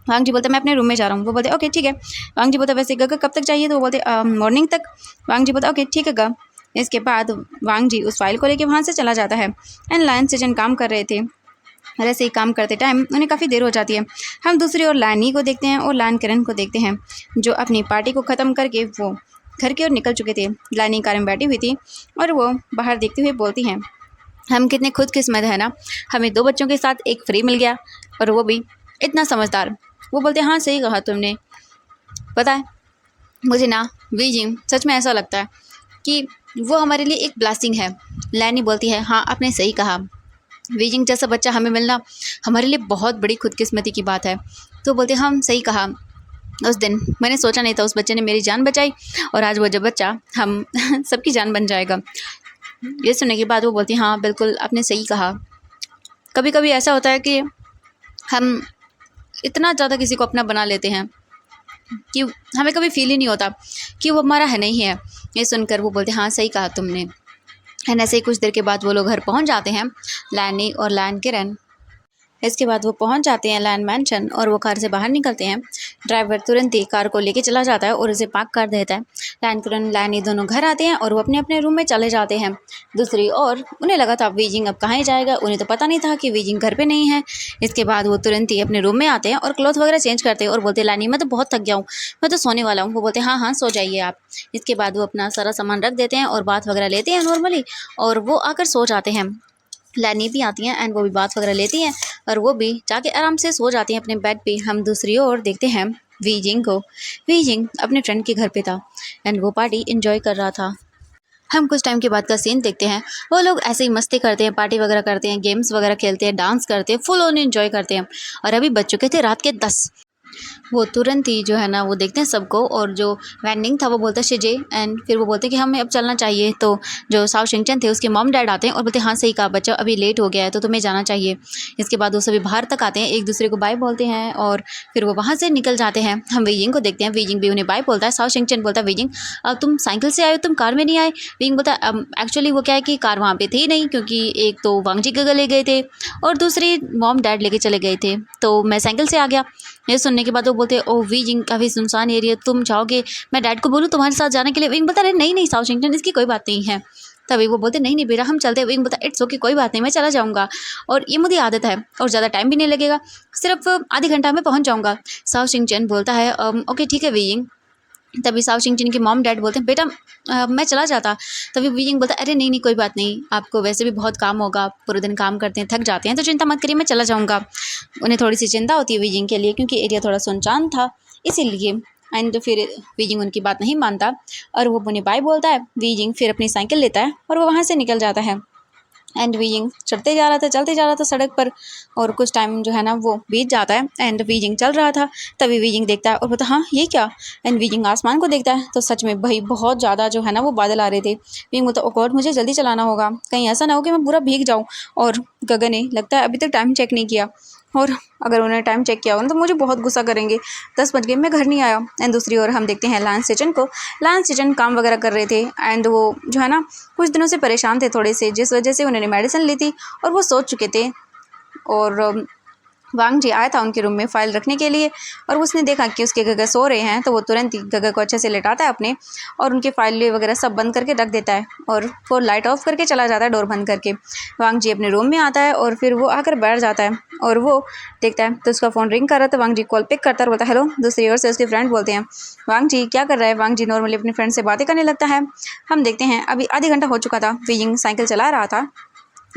वांग जी बोलता है मैं अपने रूम में जा रहा हूँ। वो बोलते ओके ठीक है। वांग जी बोलता है वैसे गगा कब तक चाहिए? तो वो बोलते मॉर्निंग तक। वांग जी बोलता ओके ठीक है गगा। इसके बाद वांग जी उस फाइल को लेके वहाँ से चला जाता है। एंड लायन सेजन काम कर रहे थे और ऐसे ही काम करते टाइम उन्हें काफ़ी देर हो जाती है। हम दूसरी ओर लानी को देखते हैं और लान किरण को देखते हैं जो अपनी पार्टी को ख़त्म करके वो घर की ओर निकल चुके थे। लानी कार में बैठी हुई थी और वो बाहर देखते हुए बोलती हैं हम कितने खुदकिस्मत है ना, हमें 2 बच्चों के साथ एक फ्री मिल गया और वो भी इतना समझदार। वो बोलते हैं हाँ सही कहा तुमने, पता है मुझे ना बीजिंग सच में ऐसा लगता है कि वो हमारे लिए एक ब्लेसिंग है। लैनी बोलती है हाँ आपने सही कहा, बीजिंग जैसा बच्चा हमें मिलना हमारे लिए बहुत बड़ी खुदकिस्मती की बात है। तो बोलते हैं हम सही कहा, उस दिन मैंने सोचा नहीं था उस बच्चे ने मेरी जान बचाई और आज वो जब बच्चा हम सबकी जान बन जाएगा। ये सुनने के बाद वो बोलती है हाँ बिल्कुल आपने सही कहा। कभी कभी ऐसा होता है कि हम इतना ज़्यादा किसी को अपना बना लेते हैं कि हमें कभी फील ही नहीं होता कि वो हमारा है नहीं है। ये सुनकर वो बोलते हैं हाँ सही कहा तुमने। एंड ऐसे ही कुछ देर के बाद वो लोग घर पहुंच जाते हैं, लैनी और लैन किरण। इसके बाद वो पहुंच जाते हैं लैन मैंशन और वो कार से बाहर निकलते हैं। ड्राइवर तुरंत ही कार को लेके चला जाता है और उसे पार्क कर देता है। लैन किरण लैनी दोनों घर आते हैं और वो अपने अपने रूम में चले जाते हैं। दूसरी ओर उन्हें लगा था वीजिंग अब कहाँ ही जाएगा, उन्हें तो पता नहीं था कि वीजिंग घर पे नहीं है। इसके बाद वो तुरंत ही अपने रूम में आते हैं और क्लॉथ वगैरह चेंज करते हैं और बोलते हैं लैनी मैं तो बहुत थक गया हूँ, मैं तो सोने वाला हूँ। वो बोलते हैं हाँ हाँ सो जाइए आप। इसके बाद वो अपना सारा सामान रख देते हैं और बात वगैरह लेते हैं नॉर्मली और वो आकर सो जाते हैं। लैनी भी आती हैं एंड वो भी बात वगैरह लेती हैं और वो भी जाके आराम से सो जाती हैं अपने बेड पे। हम दूसरी ओर देखते हैं वीजिंग को। वीजिंग अपने फ्रेंड के घर पे था एंड वो पार्टी एंजॉय कर रहा था। हम कुछ टाइम के बाद का सीन देखते हैं, वो लोग ऐसे ही मस्ती करते हैं, पार्टी वगैरह करते हैं, गेम्स वगैरह खेलते हैं, डांस करते हैं, फुल ऑन एंजॉय करते हैं। और अभी बज चुके थे रात के 10। वो तुरंत ही जो है ना वो देखते हैं सबको और जो वैंडिंग था वो बोलता है शिजे एंड फिर वो बोलते हैं कि हमें अब चलना चाहिए। तो जो साओ शिंगचन थे उसके मॉम डैड आते हैं और बोलते हैं हाँ सही कहा बच्चा अभी लेट हो गया है तो तुम्हें जाना चाहिए। इसके बाद वो सभी बाहर तक आते हैं, एक दूसरे को बाय बोलते हैं और फिर वो वहाँ से निकल जाते हैं। हम वीजिंग को देखते हैं, वीजिंग भी उन्हें बाय बोलता है। साओ शिंगचन बोलता है वीजिंग अब तुम साइकिल से आए हो, तुम कार में नहीं आए। वीजिंग बोलता है एक्चुअली वो क्या है कि कार वहाँ पे थी नहीं क्योंकि एक तो वांगजी गगा ले गए थे और दूसरी मॉम डैड लेके चले गए थे तो मैं साइकिल से आ गया। ये सुनने के बाद वो बोलते ओ वीजिंग काफ़ी सुनसान एरिया, तुम चाहोगे मैं डैड को बोलूँ तुम्हारे साथ जाने के लिए? विंग बता रहे नहीं नहीं साउथ शिंगटन इसकी कोई बात नहीं है। तभी वो बोलते नहीं नहीं बेटा हम चलते हैं। विंग बता इट्स ओके कोई बात नहीं मैं चला जाऊँगा और ये मुझे आदत है और ज़्यादा टाइम भी नहीं लगेगा, सिर्फ आधे घंटा में पहुँच जाऊँगा। साउथ शिंगचन बोलता है ओके ठीक है वीजिंग। तभी साउथ शिंगचन के मॉम डैड बोलते हैं बेटा मैं चला जाता। तभी वीजिंग बोलता है अरे नहीं नहीं कोई बात नहीं, आपको वैसे भी बहुत काम होगा, आप पूरे दिन काम करते हैं थक जाते हैं तो चिंता मत करिए मैं चला जाऊँगा। उन्हें थोड़ी सी चिंता होती है वीजिंग के लिए क्योंकि एरिया थोड़ा सुनसान था इसीलिए। एंड फिर वीजिंग उनकी बात नहीं मानता और वो उन्हें बाय बोलता है। वीजिंग फिर अपनी साइकिल लेता है और वो वहाँ से निकल जाता है। एंड वीजिंग चलते जा रहा था सड़क पर और कुछ टाइम जो है ना वो बीत जाता है एंड वीजिंग चल रहा था। तभी वीजिंग देखता है और बोलता हाँ ये क्या। एंड वीजिंग आसमान को देखता है तो सच में भाई बहुत ज़्यादा जो है ना वो बादल आ रहे थे। वीजिंग बोलता ओ गॉड मुझे जल्दी चलाना होगा, कहीं ऐसा ना हो कि मैं पूरा भीग जाऊँ। और गगन ने लगता है अभी तक टाइम चेक नहीं किया और अगर उन्होंने टाइम चेक किया होगा तो मुझे बहुत गुस्सा करेंगे। 10 बज गए मैं घर नहीं आया। एंड दूसरी ओर हम देखते हैं लांस सेजन को। लांस सेजन काम वगैरह कर रहे थे एंड वो जो है ना कुछ दिनों से परेशान थे थोड़े से, जिस वजह से उन्होंने मेडिसिन ली थी और वो सोच चुके थे। और वांग जी आया था उनके रूम में फ़ाइल रखने के लिए और उसने देखा कि उसके गगा सो रहे हैं तो वो तुरंत ही गगा को अच्छे से लेटाता है अपने और उनके फाइल वगैरह सब बंद करके रख देता है और वो लाइट ऑफ करके चला जाता है डोर बंद करके। वांग जी अपने रूम में आता है और फिर वो आकर बैठ जाता है और वो देखता है तो उसका फ़ोन रिंग कर रहा था। वांग जी कॉल पिक करता है और बोलता है हेलो। दूसरी ओर से उसके फ्रेंड बोलते हैं वांग जी क्या कर रहा है। वांग जी नॉर्मली अपने फ्रेंड से बातें करने लगता है। हम देखते हैं अभी आधे घंटा हो चुका था, वीजिंग साइकिल चला रहा था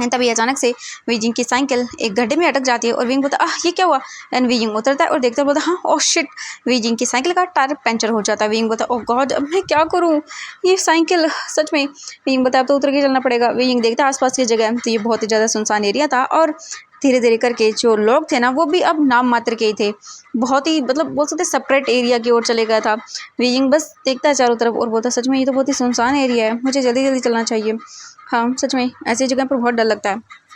एंड तभी अचानक से वीजिंग की साइकिल एक गड्ढे में अटक जाती है और विंग बोलता ये क्या हुआ। एंड वीजिंग उतरता है और देखता है, बोलता हाँ ओह शिट, वीजिंग की साइकिल का टायर पंचर हो जाता है। विंग बोलता ओह गॉड, अब मैं क्या करूँ, ये साइकिल सच में। विंग बोलता अब तो उतर के चलना पड़ेगा। विंग देखता है आसपास की जगह, तो ये बहुत ही ज़्यादा सुनसान एरिया था और धीरे धीरे करके जो लोग थे ना वो भी अब नाम मात्र के ही थे। बहुत ही मतलब बोल सकते सेपरेट एरिया की ओर चले गया था। वीजिंग बस देखता है चारों तरफ और बोलता सच में ये तो बहुत ही सुनसान एरिया है, मुझे जल्दी जल्दी चलना चाहिए। हाँ सच में ऐसी जगह पर बहुत डर लगता है।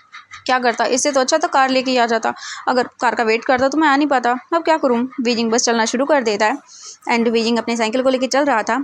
क्या करता, इससे तो अच्छा तो कार लेके ही आ जाता। अगर कार का वेट करता तो मैं आ नहीं पाता। अब क्या करूँ। वीजिंग बस चलना शुरू कर देता है एंड वीजिंग अपने साइकिल को लेके चल रहा था।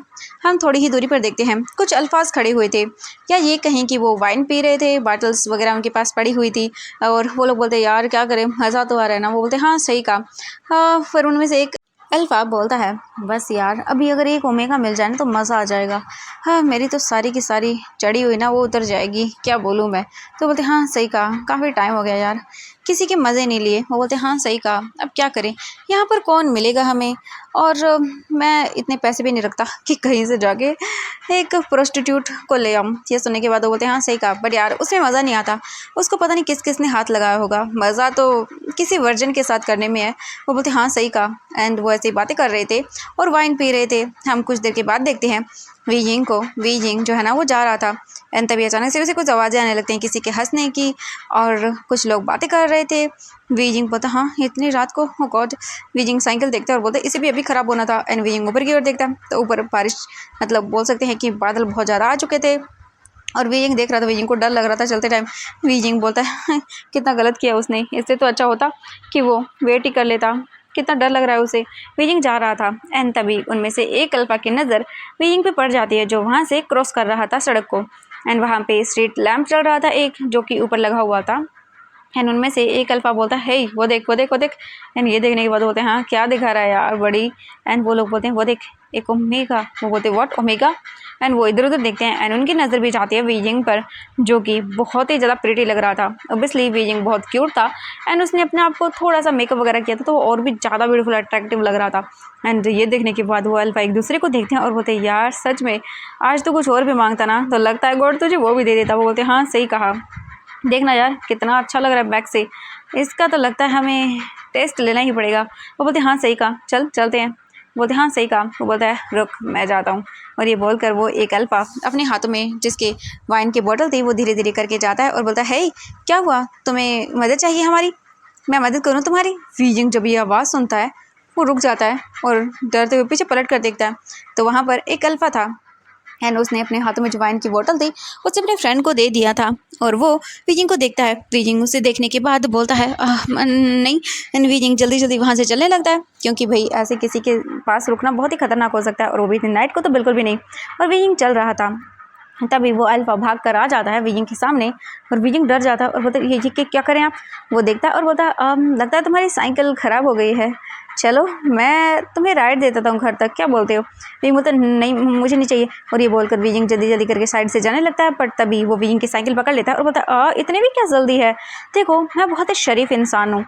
हम थोड़ी ही दूरी पर देखते हैं कुछ अल्फाज खड़े हुए थे, या ये कहें कि वो वाइन पी रहे थे, बॉटल्स वगैरह उनके पास पड़ी हुई थी। और वो लोग बोलते यार क्या करें, मज़ा तो आ रहा है ना। वो बोलते हाँ सही कहा। फिर उनमें से एक अल्फा बोलता है बस यार अभी अगर एक ओमेगा मिल जाए ना तो मज़ा आ जाएगा। हाँ मेरी तो सारी की सारी चढ़ी हुई ना वो उतर जाएगी, क्या बोलूँ मैं। तो बोलते हाँ सही कहा, काफ़ी टाइम हो गया यार किसी के मज़े नहीं लिए। वो बोलते हाँ सही कहा, अब क्या करें, यहाँ पर कौन मिलेगा हमें। और मैं इतने पैसे भी नहीं रखता कि कहीं से जाके एक प्रोस्टिट्यूट को ले आऊँ। ये सुनने के बाद वो बोलते हाँ सही कहा, बट यार उसमें मज़ा नहीं आता। उसको पता नहीं किस किस ने हाथ लगाया होगा, मज़ा तो किसी वर्जन के साथ करने में है। वो बोलते हाँ सही कहा। एंड वो ऐसी बातें कर रहे थे और वाइन पी रहे थे। हम कुछ देर के बाद देखते हैं वीजिंग जो है ना वो जा रहा था। एंड तभी अचानक से उसे कुछ आवाज़ें आने लगती हैं किसी के हंसने की, और कुछ लोग बातें कर रहे थे। वीजिंग बोलता हाँ इतनी रात को, ओ गॉड। वीजिंग साइकिल देखता है और बोलता इसे भी अभी ख़राब होना था। एंड वीजिंग ऊपर की ओर देखता है तो ऊपर बारिश मतलब बोल सकते हैं कि बादल बहुत ज़्यादा आ चुके थे और वीजिंग देख रहा था। वीजिंग को डर लग रहा था चलते टाइम। वीजिंग बोलता है कितना गलत किया उसने, इससे तो अच्छा होता कि वो वेट ही कर लेता, कितना डर लग रहा है उसे। वीजिंग जा रहा था एंड तभी उनमें से एक अल्फा की नज़र वीजिंग पे पड़ जाती है जो वहाँ से क्रॉस कर रहा था सड़क को। एंड वहाँ पे स्ट्रीट लैम्प चल रहा था एक, जो कि ऊपर लगा हुआ था। एंड उनमें से एक अल्फा बोलता है हे वो देख वो देख वो देख। एंड ये देखने के बाद बोलते हैं हाँ क्या दिखा रहा है यार बड़ी। एंड वो लोग बोलते हैं वो देख एक ओमेगा। वो बोलते हैं व्हाट ओमेगा। एंड वो इधर उधर देखते हैं एंड उनकी नज़र भी जाती है वीजिंग पर, जो कि बहुत ही ज़्यादा प्रिटी लग रहा था। ओबियसली वीजिंग बहुत क्यूट था एंड उसने अपने आप को थोड़ा सा मेकअप वगैरह किया था तो वो और भी ज़्यादा ब्यूटीफुल अट्रैक्टिव लग रहा था। एंड ये देखने के बाद वो अल्फा एक दूसरे को देखते हैं और बोलते हैं यार सच में आज तो कुछ और भी मांगता ना तो लगता है गॉड तुझे वो भी दे देता। वो बोलते हैं हाँ सही कहा, देखना यार कितना अच्छा लग रहा है बैक से, इसका तो लगता है हमें टेस्ट लेना ही पड़ेगा। वो बोलते हाँ सही कहा, चल चलते हैं। बोलते हाँ सही कहा। वो बोलता है रुक मैं जाता हूँ। और ये बोलकर वो एक अल्फा अपने हाथों में जिसके वाइन की बोतल थी वो धीरे धीरे करके जाता है और बोलता है हे क्या हुआ, तुम्हें मदद चाहिए हमारी, मैं मदद करूँ तुम्हारी। वीजिंग जब ये आवाज़ सुनता है वो रुक जाता है और डरते हुए पीछे पलट कर देखता है तो वहाँ पर एक अल्फा था एंड उसने अपने हाथों में जो वाइन की बोतल थी उसे अपने फ्रेंड को दे दिया था। और वो वीजिंग को देखता है। वीजिंग उसे देखने के बाद बोलता है नहीं। एंड वीजिंग जल्दी जल्दी वहाँ से चलने लगता है क्योंकि भाई ऐसे किसी के पास रुकना बहुत ही खतरनाक हो सकता है और वो भी इतनी नाइट को तो बिल्कुल भी नहीं। और वीजिंग चल रहा था तभी वो अल्फा भाग कर आ जाता है वीजिंग के सामने और वीजिंग डर जाता है और बोलता है ये क्या करें आप। वो देखता है और बोलता है लगता है तुम्हारी साइकिल ख़राब हो गई है, चलो मैं तुम्हें राइड दे देता हूँ घर तक, क्या बोलते हो। वीजिंग बोलता नहीं मुझे नहीं चाहिए। और ये बोलकर वीजिंग जल्दी जल्दी करके साइड से जाने लगता है, पर तभी वो वीजिंग की साइकिल पकड़ लेता है और बोलता है इतने भी क्या जल्दी है, देखो मैं बहुत ही शरीफ इंसान हूँ,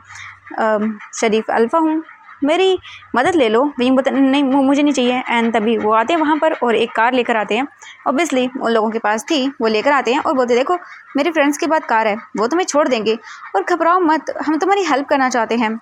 शरीफ अल्फा हूँ, मेरी मदद ले लो। वीजिंग बोलता नहीं मुझे नहीं चाहिए। एंड तभी वो आते हैं वहाँ पर और एक कार लेकर आते हैं। ऑब्वियसली उन लोगों के पास थी वो लेकर आते हैं और बोलते देखो मेरे फ्रेंड्स के बाद कार है, वो तुम्हें छोड़ देंगे और घबराओ मत, हम तुम्हारी हेल्प करना चाहते हैं।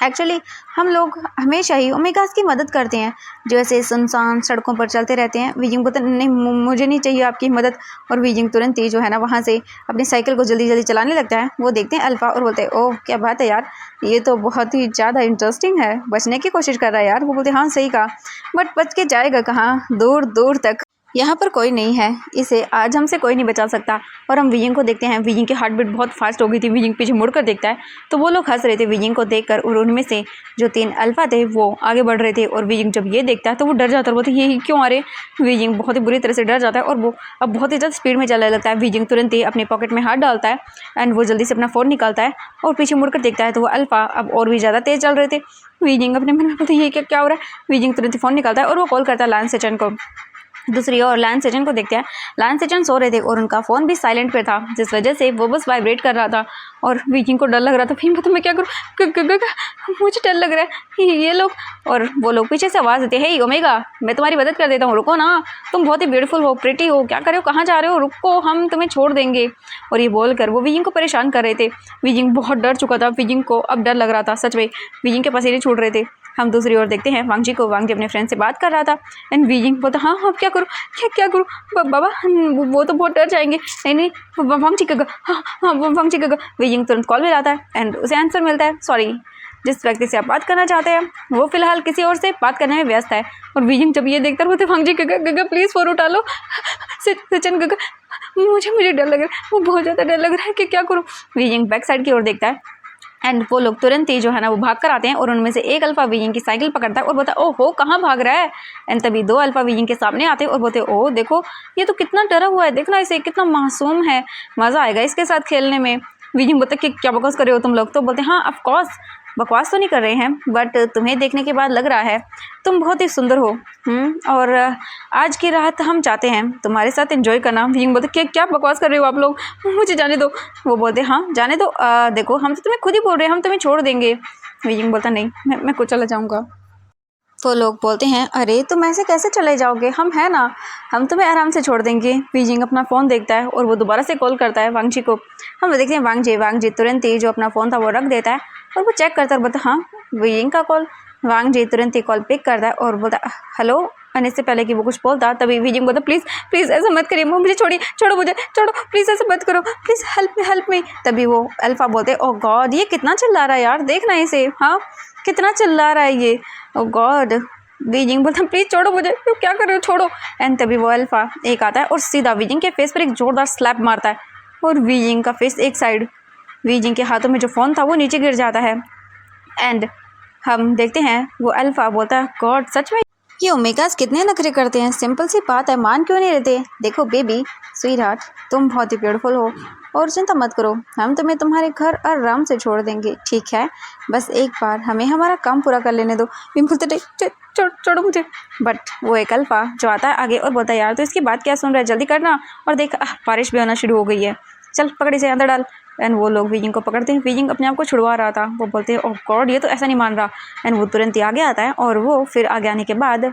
एक्चुअली हम लोग हमेशा ही ओमेगास की मदद करते हैं जो ऐसे सुनसान सड़कों पर चलते रहते हैं। वीजिंग बोलता नहीं मुझे नहीं चाहिए आपकी मदद। और वीजिंग तुरंत ही जो है ना वहाँ से अपनी साइकिल को जल्दी जल्दी चलाने लगता है। वो देखते हैं अल्फा और बोलते हैं ओह क्या बात है यार, ये तो बहुत ही ज़्यादा इंटरेस्टिंग है, बचने की कोशिश कर रहा है यार। वो बोलते हाँ सही कहा, बट बच के जाएगा कहाँ, दूर दूर तक, यहाँ पर कोई नहीं है, इसे आज हमसे कोई नहीं बचा सकता। और हम वीजिंग को देखते हैं, वीजिंग की हार्ट बीट बहुत फास्ट हो गई थी। वीजिंग पीछे मुड़कर देखता है तो वो लोग हंस रहे थे वीजिंग को देखकर और उनमें से जो 3 अल्फा थे वो आगे बढ़ रहे थे। और वीजिंग जब ये देखता है तो वो डर जाता है, बोलते ये क्यों आ रहे। वीजिंग बहुत ही बुरी तरह से डर जाता है और वो अब बहुत ही ज़्यादा स्पीड में चलने लगता है। वीजिंग तुरंत ही अपने पॉकेट में हाथ डालता है एंड वो जल्दी से अपना फ़ोन निकालता है और पीछे मुड़कर देखता है तो वो अल्फा अब और भी ज़्यादा तेज़ चल रहे थे। वीजिंग अपने मन में बोलते ये क्या हो रहा है। वीजिंग तुरंत ही फ़ोन निकालता है और वो कॉल करता है लांस सेचन को। दूसरी ओर लायन सेजन को देखते हैं। लायन सेजन सो रहे थे और उनका फ़ोन भी साइलेंट पे था, जिस वजह से वो बस वाइब्रेट कर रहा था और वीजिंग को डर लग रहा था। फिर तो मैं क्या करूँ, मुझे डर लग रहा है, ये लोग। और वो लोग पीछे से आवाज़ देते हैं, हे ओमेगा, मैं तुम्हारी मदद कर देता हूँ, रुको ना, तुम बहुत ही ब्यूटीफुल हो, प्रिटी हो, क्या कर रहे हो, कहाँ जा रहे हो, रुको, हम तुम्हें छोड़ देंगे। और ये बोलकर वो वीजिंग को परेशान कर रहे थे। वीजिंग बहुत डर चुका था, वीजिंग को अब डर लग रहा था, सच में वीजिंग के पसीने छूट रहे थे। हम दूसरी ओर देखते हैं वांगजी को। वांगजी अपने फ्रेंड से बात कर रहा था एंड वीजिंग बोलता, हाँ हाँ क्या करूँ, क्या करूँ बाबा, वो तो बहुत डर जाएंगे। नहीं वांगजी का, हाँ हाँ वांगजी का। वीजिंग तुरंत कॉल में जाता है एंड उसे आंसर मिलता है, सॉरी, जिस व्यक्ति से आप बात करना चाहते हैं वो फिलहाल किसी और से बात करने में व्यस्त है। और वीजिंग जब ये देखता होते, वांगजी गगा प्लीज़ फ़ोन उठा लो, सचिन गगा, मुझे डर लग रहा है, वो बहुत ज़्यादा डर लग रहा है कि क्या करूँ। वीजिंग बैक साइड की ओर देखता है एंड वो लोग तुरंत ही जो है ना वो भाग कर आते हैं और उनमें से एक अल्फा वीजिंग की साइकिल पकड़ता है और बोलता है, ओहो कहाँ भाग रहा है। एंड तभी दो अल्फा वीजिंग के सामने आते हैं और बोलते हैं, ओह देखो ये तो कितना डरा हुआ है, देखना इसे, कितना मासूम है, मज़ा आएगा इसके साथ खेलने में। वीजिंग बोलता है कि क्या बकवास कर रहे हो तुम लोग। तो बोलते हैं, हाँ ऑफ कोर्स बकवास तो नहीं कर रहे हैं, बट तुम्हें देखने के बाद लग रहा है तुम बहुत ही सुंदर हो। और आज की रात हम चाहते हैं तुम्हारे साथ एंजॉय करना। वीजिंग बोलते, क्या बकवास कर रहे हो आप लोग, मुझे जाने दो। वो बोलते, हाँ जाने दो, देखो हम तो तुम्हें खुद ही बोल रहे हैं, हम तुम्हें छोड़ देंगे। वीजिंग बोलता, नहीं मैं खुद चला जाऊँगा। तो लोग बोलते हैं, अरे तुम ऐसे कैसे चले जाओगे, हम हैं ना, हम तुम्हें आराम से छोड़ देंगे। वीजिंग अपना फ़ोन देखता है और वो दोबारा से कॉल करता है वांगजी को। हम देखते हैं वांगजी तुरंत ही जो अपना फ़ोन था वो रख देता है और वो चेक करता है, बोलता, हाँ वीजिंग का कॉल। वांगजी तुरंत ही कॉल पिक करता है और बोलता, हेलो। और इससे पहले कि वो कुछ बोलता तभी वीजिंग बोलता, प्लीज़ ऐसा मत करिए, मुझे छोड़िए, छोड़ो प्लीज़, ऐसा मत करो प्लीज़, हेल्प मी। तभी वो अल्फ़ा बोलते, ओह गॉड ये कितना चिल्ला रहा है यार, देखना इसे, हाँ कितना चिल्ला रहा है ये, ओ गॉड। वीजिंग बोलता, प्लीज़ छोड़ो मुझे, तुम क्या कर रहे हो, छोड़ो। एंड तभी वो अल्फ़ा एक आता है और सीधा वीजिंग के फेस पर एक जोरदार स्लैप मारता है और वीजिंग का फेस एक साइड, वीजिंग के हाथों में जो फ़ोन था वो नीचे गिर जाता है। एंड हम देखते हैं वो अल्फ़ा बोलता है, गॉड सच में ये ओमेगास कितने नखरे करते हैं, सिंपल सी बात है, मान क्यों नहीं रहते। देखो बेबी स्वीट हार्ट, तुम बहुत ही ब्यूटीफुल हो और चिंता मत करो, हम तुम्हें तुम्हारे घर आराम से छोड़ देंगे, ठीक है, बस एक बार हमें हमारा काम पूरा कर लेने दो। बोलते, छोड़ो मुझे। बट वो एक अल्फ़ा जो आता है आगे और बोलता है, यार तो इसकी बात क्या सुन रहा है, जल्दी करना। और देख बारिश भी होना शुरू हो गई है, चल पकड़ी से अंदर डाल। एंड वो लोग वीजिंग को पकड़ते हैं, वीजिंग अपने आप को छुड़वा रहा था। वो बोलते हैं, ओह गॉड ये तो ऐसा नहीं मान रहा। एंड वो तुरंत ही आगे आता है और वो फिर आगे आने के बाद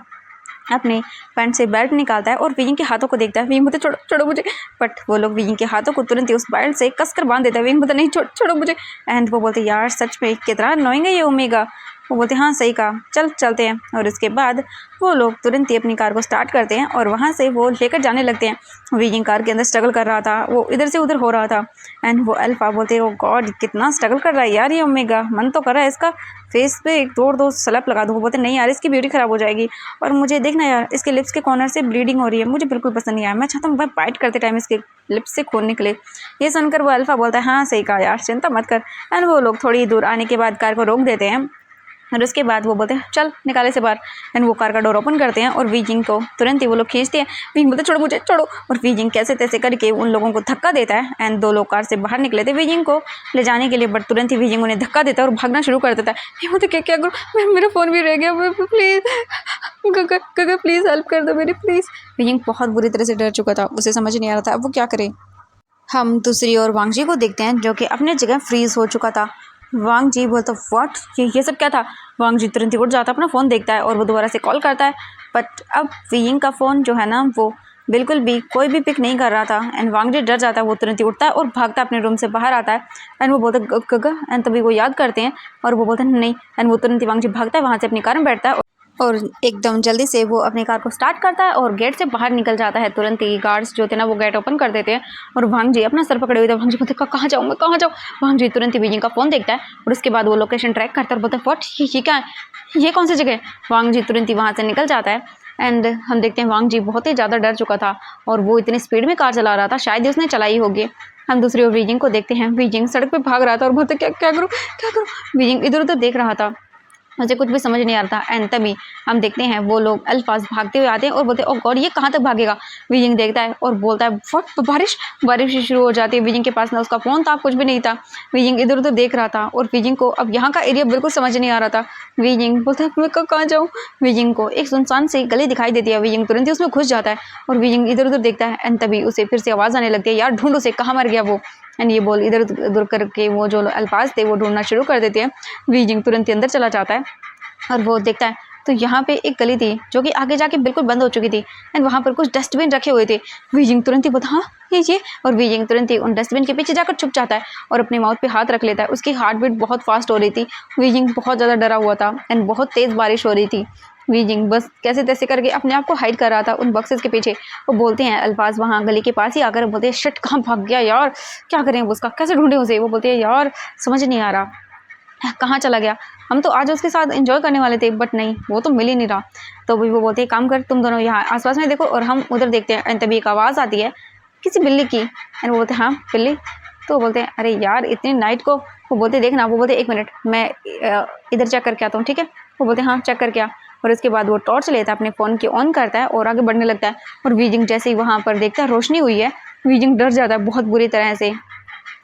अपने पैंट से बेल्ट निकालता है और वीजिंग के हाथों को देखता है। वीजिंग बोलते, छोड़ो मुझे। बट वो लोग वीजिंग के हाथों को तुरंत ही उस बेल्ट से कसकर बांध देता है। वीजिंग बोलता, नहीं छोड़ो मुझे। एंड वो बोलते, यार सच में कितना अननोइंग है ये ओमेगा। वो बोलते, हाँ सही कहा, चलते हैं। और उसके बाद वो लोग तुरंत ही अपनी कार को स्टार्ट करते हैं और वहाँ से वो लेकर जाने लगते हैं। वीजिंग कार के अंदर स्ट्रगल कर रहा था, वो इधर से उधर हो रहा था। एंड वो अल्फ़ा बोलते, ओ गॉड कितना स्ट्रगल कर रहा है यार ये ओमेगा, मन तो कर रहा है इसका फेस पे एक दो स्लैप लगा दूँ। वो बोलते, नहीं यार इसकी ब्यूटी ख़राब हो जाएगी, और मुझे देखना यार इसके लिप्स के कॉर्नर से ब्लीडिंग हो रही है, मुझे बिल्कुल पसंद नहीं आया, मैं चाहता हूँ मैं बाइट करते टाइम इसके लिप्स से खून निकले। ये सुनकर वो अल्फ़ा बोलता है, हाँ सही कहा यार, चिंता मत कर। एंड वो लोग थोड़ी दूर आने के बाद कार को रोक देते हैं और उसके बाद वो बोलते हैं, चल निकाले से बाहर। एंड वो कार का डोर ओपन करते हैं और वीजिंग को तुरंत ही वो लोग खींचते हैं। वीजिंग बोलते, छोड़ो मुझे, छोड़ो। और वीजिंग कैसे तैसे करके उन लोगों को धक्का देता है एंड दो लोग कार से बाहर निकले थे वीजिंग को ले जाने के लिए, बट तुरंत ही वीजिंग उन्हें धक्का देता है और भागना शुरू कर देता है। ये बोलते, क्या करूँ, मेरा फ़ोन भी रह गया, प्लीज़ गगा प्लीज़ हेल्प कर दो मेरी, प्लीज़। वीजिंग बहुत बुरी तरह से डर चुका था, उसे समझ नहीं आ रहा था अब वो क्या करे। हम दूसरी ओर वांगजी को देखते हैं जो कि अपने जगह फ्रीज़ हो चुका था। वांगजी बोलता, व्हाट ये सब क्या था। वांगजी तुरंत ही उठ जाता है, अपना फ़ोन देखता है और वो दोबारा से कॉल करता है। बट अब वीजिंग का फ़ोन जो है ना वो बिल्कुल भी कोई भी पिक नहीं कर रहा था। एंड वांगजी डर जाता है, वो तुरंत ही उठता है और भागता है अपने रूम से बाहर आता है। एंड वो बोलता, गगा। एंड तभी वो याद करते हैं और वो बोलते हैं, नहीं। एंड वो तुरंत ही वांगजी भागता है, वहाँ से अपनी कार में बैठता है और एकदम जल्दी से वो अपनी कार को स्टार्ट करता है और गेट से बाहर निकल जाता है। तुरंत ही गार्ड्स जो थे ना वो गेट ओपन कर देते हैं और वांगजी अपना सर पकड़े हुए थे। वांगजी बोलते, कहाँ जाऊँ मैं, कहाँ जाऊँ। वांगजी तुरंत ही वीजिंग का फ़ोन देखता है और उसके बाद वो लोकेशन ट्रैक करता है और बोलता है, व्हाट ये क्या है, ये कौन सी जगह है। वांगजी तुरंत ही वहाँ से निकल जाता है। एंड हम देखते हैं वांगजी बहुत ही ज़्यादा डर चुका था और वो इतनी स्पीड में कार चला रहा था, शायद ही उसने चलाई होगी। हम दूसरी ओर वीजिंग को देखते हैं, वीजिंग सड़क पर भाग रहा था और बोलते, क्या करूँ। वीजिंग इधर उधर देख रहा था मुझे कुछ भी समझ नहीं आ रहा था। एंड तभी हम देखते हैं वो लोग अल्फाज भागते हुए आते हैं और बोलते हैं, ओह गॉड ये कहाँ तक भागेगा। वीजिंग देखता है और बोलता है, व्हाट, बारिश बारिश शुरू हो जाती है। वीजिंग के पास ना उसका फ़ोन था, कुछ भी नहीं था। वीजिंग इधर उधर देख रहा था और वीजिंग को अब यहाँ का एरिया बिल्कुल समझ नहीं आ रहा था। वीजिंग बोलता है, मैं कहाँ जाऊँ। वीजिंग को एक सुनसान सी गली दिखाई देती है। वीजिंग तुरंत ही उसमें घुस जाता है और वीजिंग इधर उधर देखता है। एंड तभी उसे फिर से आवाज़ आने लगती है, यार ढूंढ उसे, कहाँ मर गया वो। एंड ये बोल इधर उधर करके वो जो अल्फाज थे वो ढूंढना शुरू कर देते हैं। वीजिंग तुरंत ही अंदर चला जाता है और वो देखता है तो यहाँ पे एक गली थी जो कि आगे जाके बिल्कुल बंद हो चुकी थी। एंड वहाँ पर कुछ डस्टबिन रखे हुए थे। वीजिंग तुरंत ही बोलता, हाँ ये। और वीजिंग तुरंत ही उन डस्टबिन के पीछे जाकर छुप जाता है और अपने माउथ पे हाथ रख लेता है। उसकी हार्ट बीट बहुत फास्ट हो रही थी। वीजिंग बहुत ज़्यादा डरा हुआ था एंड बहुत तेज़ बारिश हो रही थी। वीजिंग बस कैसे तैसे करके अपने आप को हाइड कर रहा था उन बक्सेस के पीछे। वो बोलते हैं अल्फाज वहाँ गली के पास ही आकर बोलते हैं, शिट कहाँ भाग गया यार, क्या करें उसका, कैसे ढूंढें उसे। वो बोलते हैं, यार समझ नहीं आ रहा कहाँ चला गया, हम तो आज उसके साथ एंजॉय करने वाले थे बट नहीं, वो तो मिल ही नहीं रहा। तो भी वो बोलते हैं, काम कर तुम दोनों यहाँ आसपास में देखो और हम उधर देखते हैं। एंड तभी एक आवाज़ आती है किसी बिल्ली की। एंड वो बोलते हैं, हाँ बिल्ली। तो वो बोलते हैं, अरे यार इतनी नाइट को। वो बोलते देखना, वो बोलते 1 मिनट मैं इधर चेक करके आता हूँ, ठीक है। वो बोलते हाँ चेक करके आ। और उसके बाद वो टॉर्च लेता है अपने फ़ोन की, ऑन करता है और आगे बढ़ने लगता है। और वीजिंग जैसे ही वहाँ पर देखता है रोशनी हुई है, वीजिंग डर जाता है बहुत बुरी तरह से।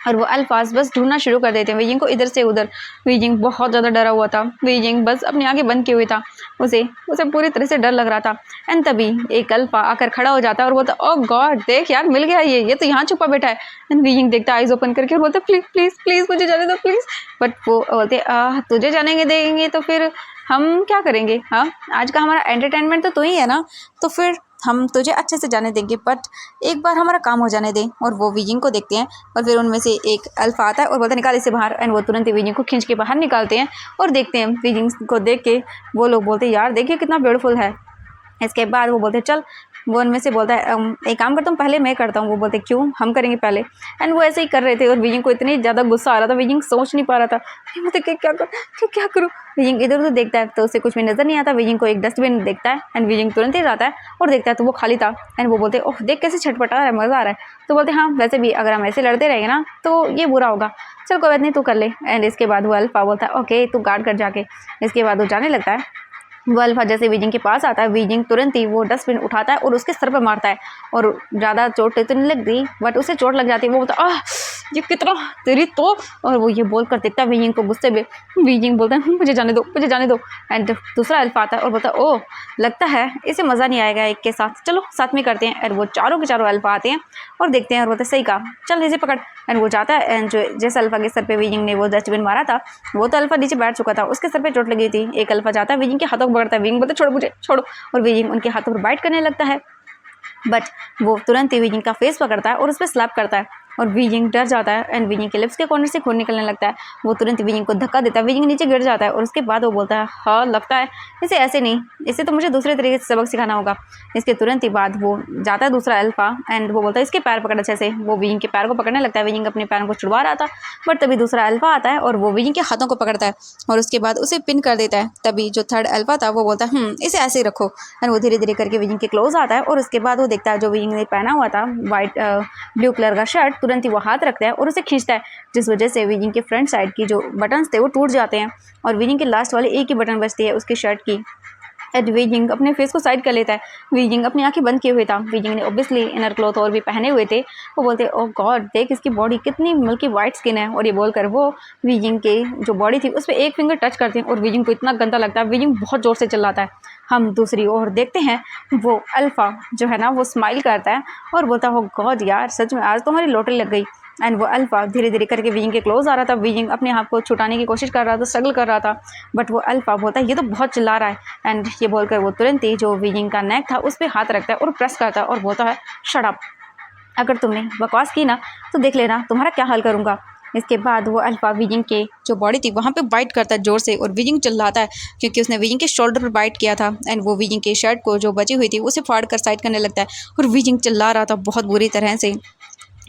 और वो अल्फाज बस ढूंढना शुरू कर देते हैं वीजिंग को इधर से उधर। वीजिंग बहुत ज़्यादा डरा हुआ था। वीजिंग बस अपनी आंखें बंद किए हुए था। उसे उसे पूरी तरह से डर लग रहा था। एंड तभी एक अल्फा आकर खड़ा हो जाता है और बोलता, ओह गॉड देख यार मिल गया, ये तो यहाँ छुपा बैठा है। एंड वीजिंग देखता आइज ओपन करके और बोलता, प्लीज़ प्लीज़ प्लीज़ मुझे जाने दो प्लीज़। बट वो बोलते, तुझे जानेंगे देंगे तो फिर हम क्या करेंगे, हाँ आज का हमारा एंटरटेनमेंट तो तू ही है ना, तो फिर हम तुझे अच्छे से जाने देंगे बट एक बार हमारा काम हो जाने दें। और वो वीजिंग को देखते हैं और फिर उनमें से एक अल्फा आता है और बोलता है, निकाल इसे बाहर। एंड वो तुरंत ही वीजिंग को खींच के बाहर निकालते हैं और देखते हैं वीजिंग को देख के वो लोग बोलते हैं, यार देखिए कितना ब्यूटीफुल है। इसके बाद वो बोलते हैं, चल। वो उनमें से बोलता है, एक काम करता हूँ पहले मैं करता हूँ। वो बोलते क्यों, हम करेंगे पहले। एंड वो ऐसे ही कर रहे थे और वीजिंग को इतनी ज़्यादा गुस्सा आ रहा था, वीजिंग सोच नहीं पा रहा था कि मतलब क्या करूँ। वीजिंग इधर उधर देखता है तो उसे कुछ भी नज़र नहीं आता। वीजिंग को एक डस्टबिन देखता है एंड वीजिंग तुरंत ही जाता है और देखता है तो वो खाली था। एंड वो बोलते, ओह देख कैसे छटपटा रहा है, मज़ा आ रहा है। तो बोलते हाँ वैसे भी अगर हम ऐसे लड़ते रहेंगे ना तो ये बुरा होगा, चल कोई बात नहीं तू कर ले। एंड इसके बाद वो अल्फा बोलता है, ओके तू गार्ड कर जाके। इसके बाद वो जाने लगता है। वो अल्फा जैसे वीजिंग के पास आता है, वीजिंग तुरंत ही वो डस्टबिन उठाता है और उसके सर पर मारता है। और ज़्यादा चोट तो नहीं लग गई बट उसे चोट लग जाती है। वो बोलता, आह ये कितना तेरी तो। और वो ये बोल कर देखता है वीजिंग को गुस्से में। वीजिंग बोलता है, मुझे जाने दो मुझे जाने दो। एंड दूसरा अल्फा आता है और बोलता है, ओह लगता है इसे मज़ा नहीं आएगा एक के साथ, चलो साथ में करते हैं। और वो चारों के चारों अल्फा आते हैं और देखते हैं और बोलते सही कहा, चल इसे पकड़। एंड वो जाता है एंड जो जिस अल्फा के सर पे वीजिंग ने वो डस्टबिन मारा था वो तो अल्फा नीचे बैठ चुका था, उसके सर पे चोट लगी थी। एक अल्फा जाता है वीजिंग के हाथों को पकड़ता है। वीजिंग बोलता है, छोड़ो मुझे छोड़ो। और वीजिंग उनके हाथों पर बाइट करने लगता है बट वो तुरंत ही वीजिंग का फेस पकड़ता है और उस पर स्लैप करता है। और वीजिंग डर जाता है एंड वीजिंग के लिप्स के कॉर्नर से खून निकलने लगता है। वो तुरंत वीजिंग को धक्का देता है, वीजिंग नीचे गिर जाता है। और उसके बाद वो बोलता है, हाँ लगता है इसे ऐसे नहीं, इसे तो मुझे दूसरे तरीके से सबक सिखाना होगा। इसके तुरंत ही बाद वो जाता है दूसरा अल्फा एंड वो बोलता है, इसके पैर पकड़ अच्छे से। वो वीजिंग के पैर को पकड़ने लगता है। वीजिंग अपने पैरों को छुड़वा रहा था बट तभी दूसरा अल्फा आता है और वो वीजिंग के हाथों को पकड़ता है और उसके बाद उसे पिन कर देता है। तभी जो थर्ड अल्फा था वो बोलता है, इसे ऐसे ही रखो। एंड वो धीरे धीरे करके वीजिंग के क्लोज आता है और उसके बाद वो देखता है जो वीजिंग ने पहना हुआ था वाइट ब्लू कलर का शर्ट, तुरंत ही वो हाथ रखता है और उसे खींचता है जिस वजह से वीजिंग के फ्रंट साइड की जो बटन्स थे वो टूट जाते हैं और वीजिंग के लास्ट वाले एक ही बटन बचती है उसकी शर्ट की। एंड वीजिंग अपने फेस को साइड कर लेता है। वीजिंग अपनी आंखें बंद किए हुए था। वीजिंग ने ऑब्वियसली इनर क्लॉथ और भी पहने हुए थे। वो बोलते, ओह गॉड देख इसकी बॉडी कितनी मिल्की वाइट स्किन है। और ये बोलकर वो वीजिंग के जो बॉडी थी उस पर एक फिंगर टच करते हैं और वीजिंग को इतना गंदा लगता है। वीजिंग बहुत ज़ोर से चिल्लाता है। हम दूसरी ओर देखते हैं वो अल्फा जो है ना वो स्माइल करता है और बोलता, हो गॉड यार सच में आज तो हमारी लॉटरी लग गई। एंड वो अल्फा धीरे धीरे करके वीजिंग के क्लोज आ रहा था। वीजिंग अपने आप को छुटाने की कोशिश कर रहा था, स्ट्रगल कर रहा था बट वो अल्फा बोलता है, ये तो बहुत चिल्ला रहा है। एंड ये बोलकर वो तुरंत ही जो वीजिंग का नेक था उस पर हाथ रखता है और प्रेस करता है और बोलता है, शट अप, अगर तुमने बकवास की ना तो देख लेना तुम्हारा क्या हाल करूँगा। इसके बाद वो अल्फा वीजिंग के जो बॉडी थी वहाँ पे बाइट करता है ज़ोर से और वीजिंग चिल्लाता है क्योंकि उसने वीजिंग के शोल्डर पर बाइट किया था। एंड वो वीजिंग के शर्ट को जो बची हुई थी उसे फाड़ कर साइड करने लगता है और वीजिंग चिल्ला रहा था बहुत बुरी तरह से।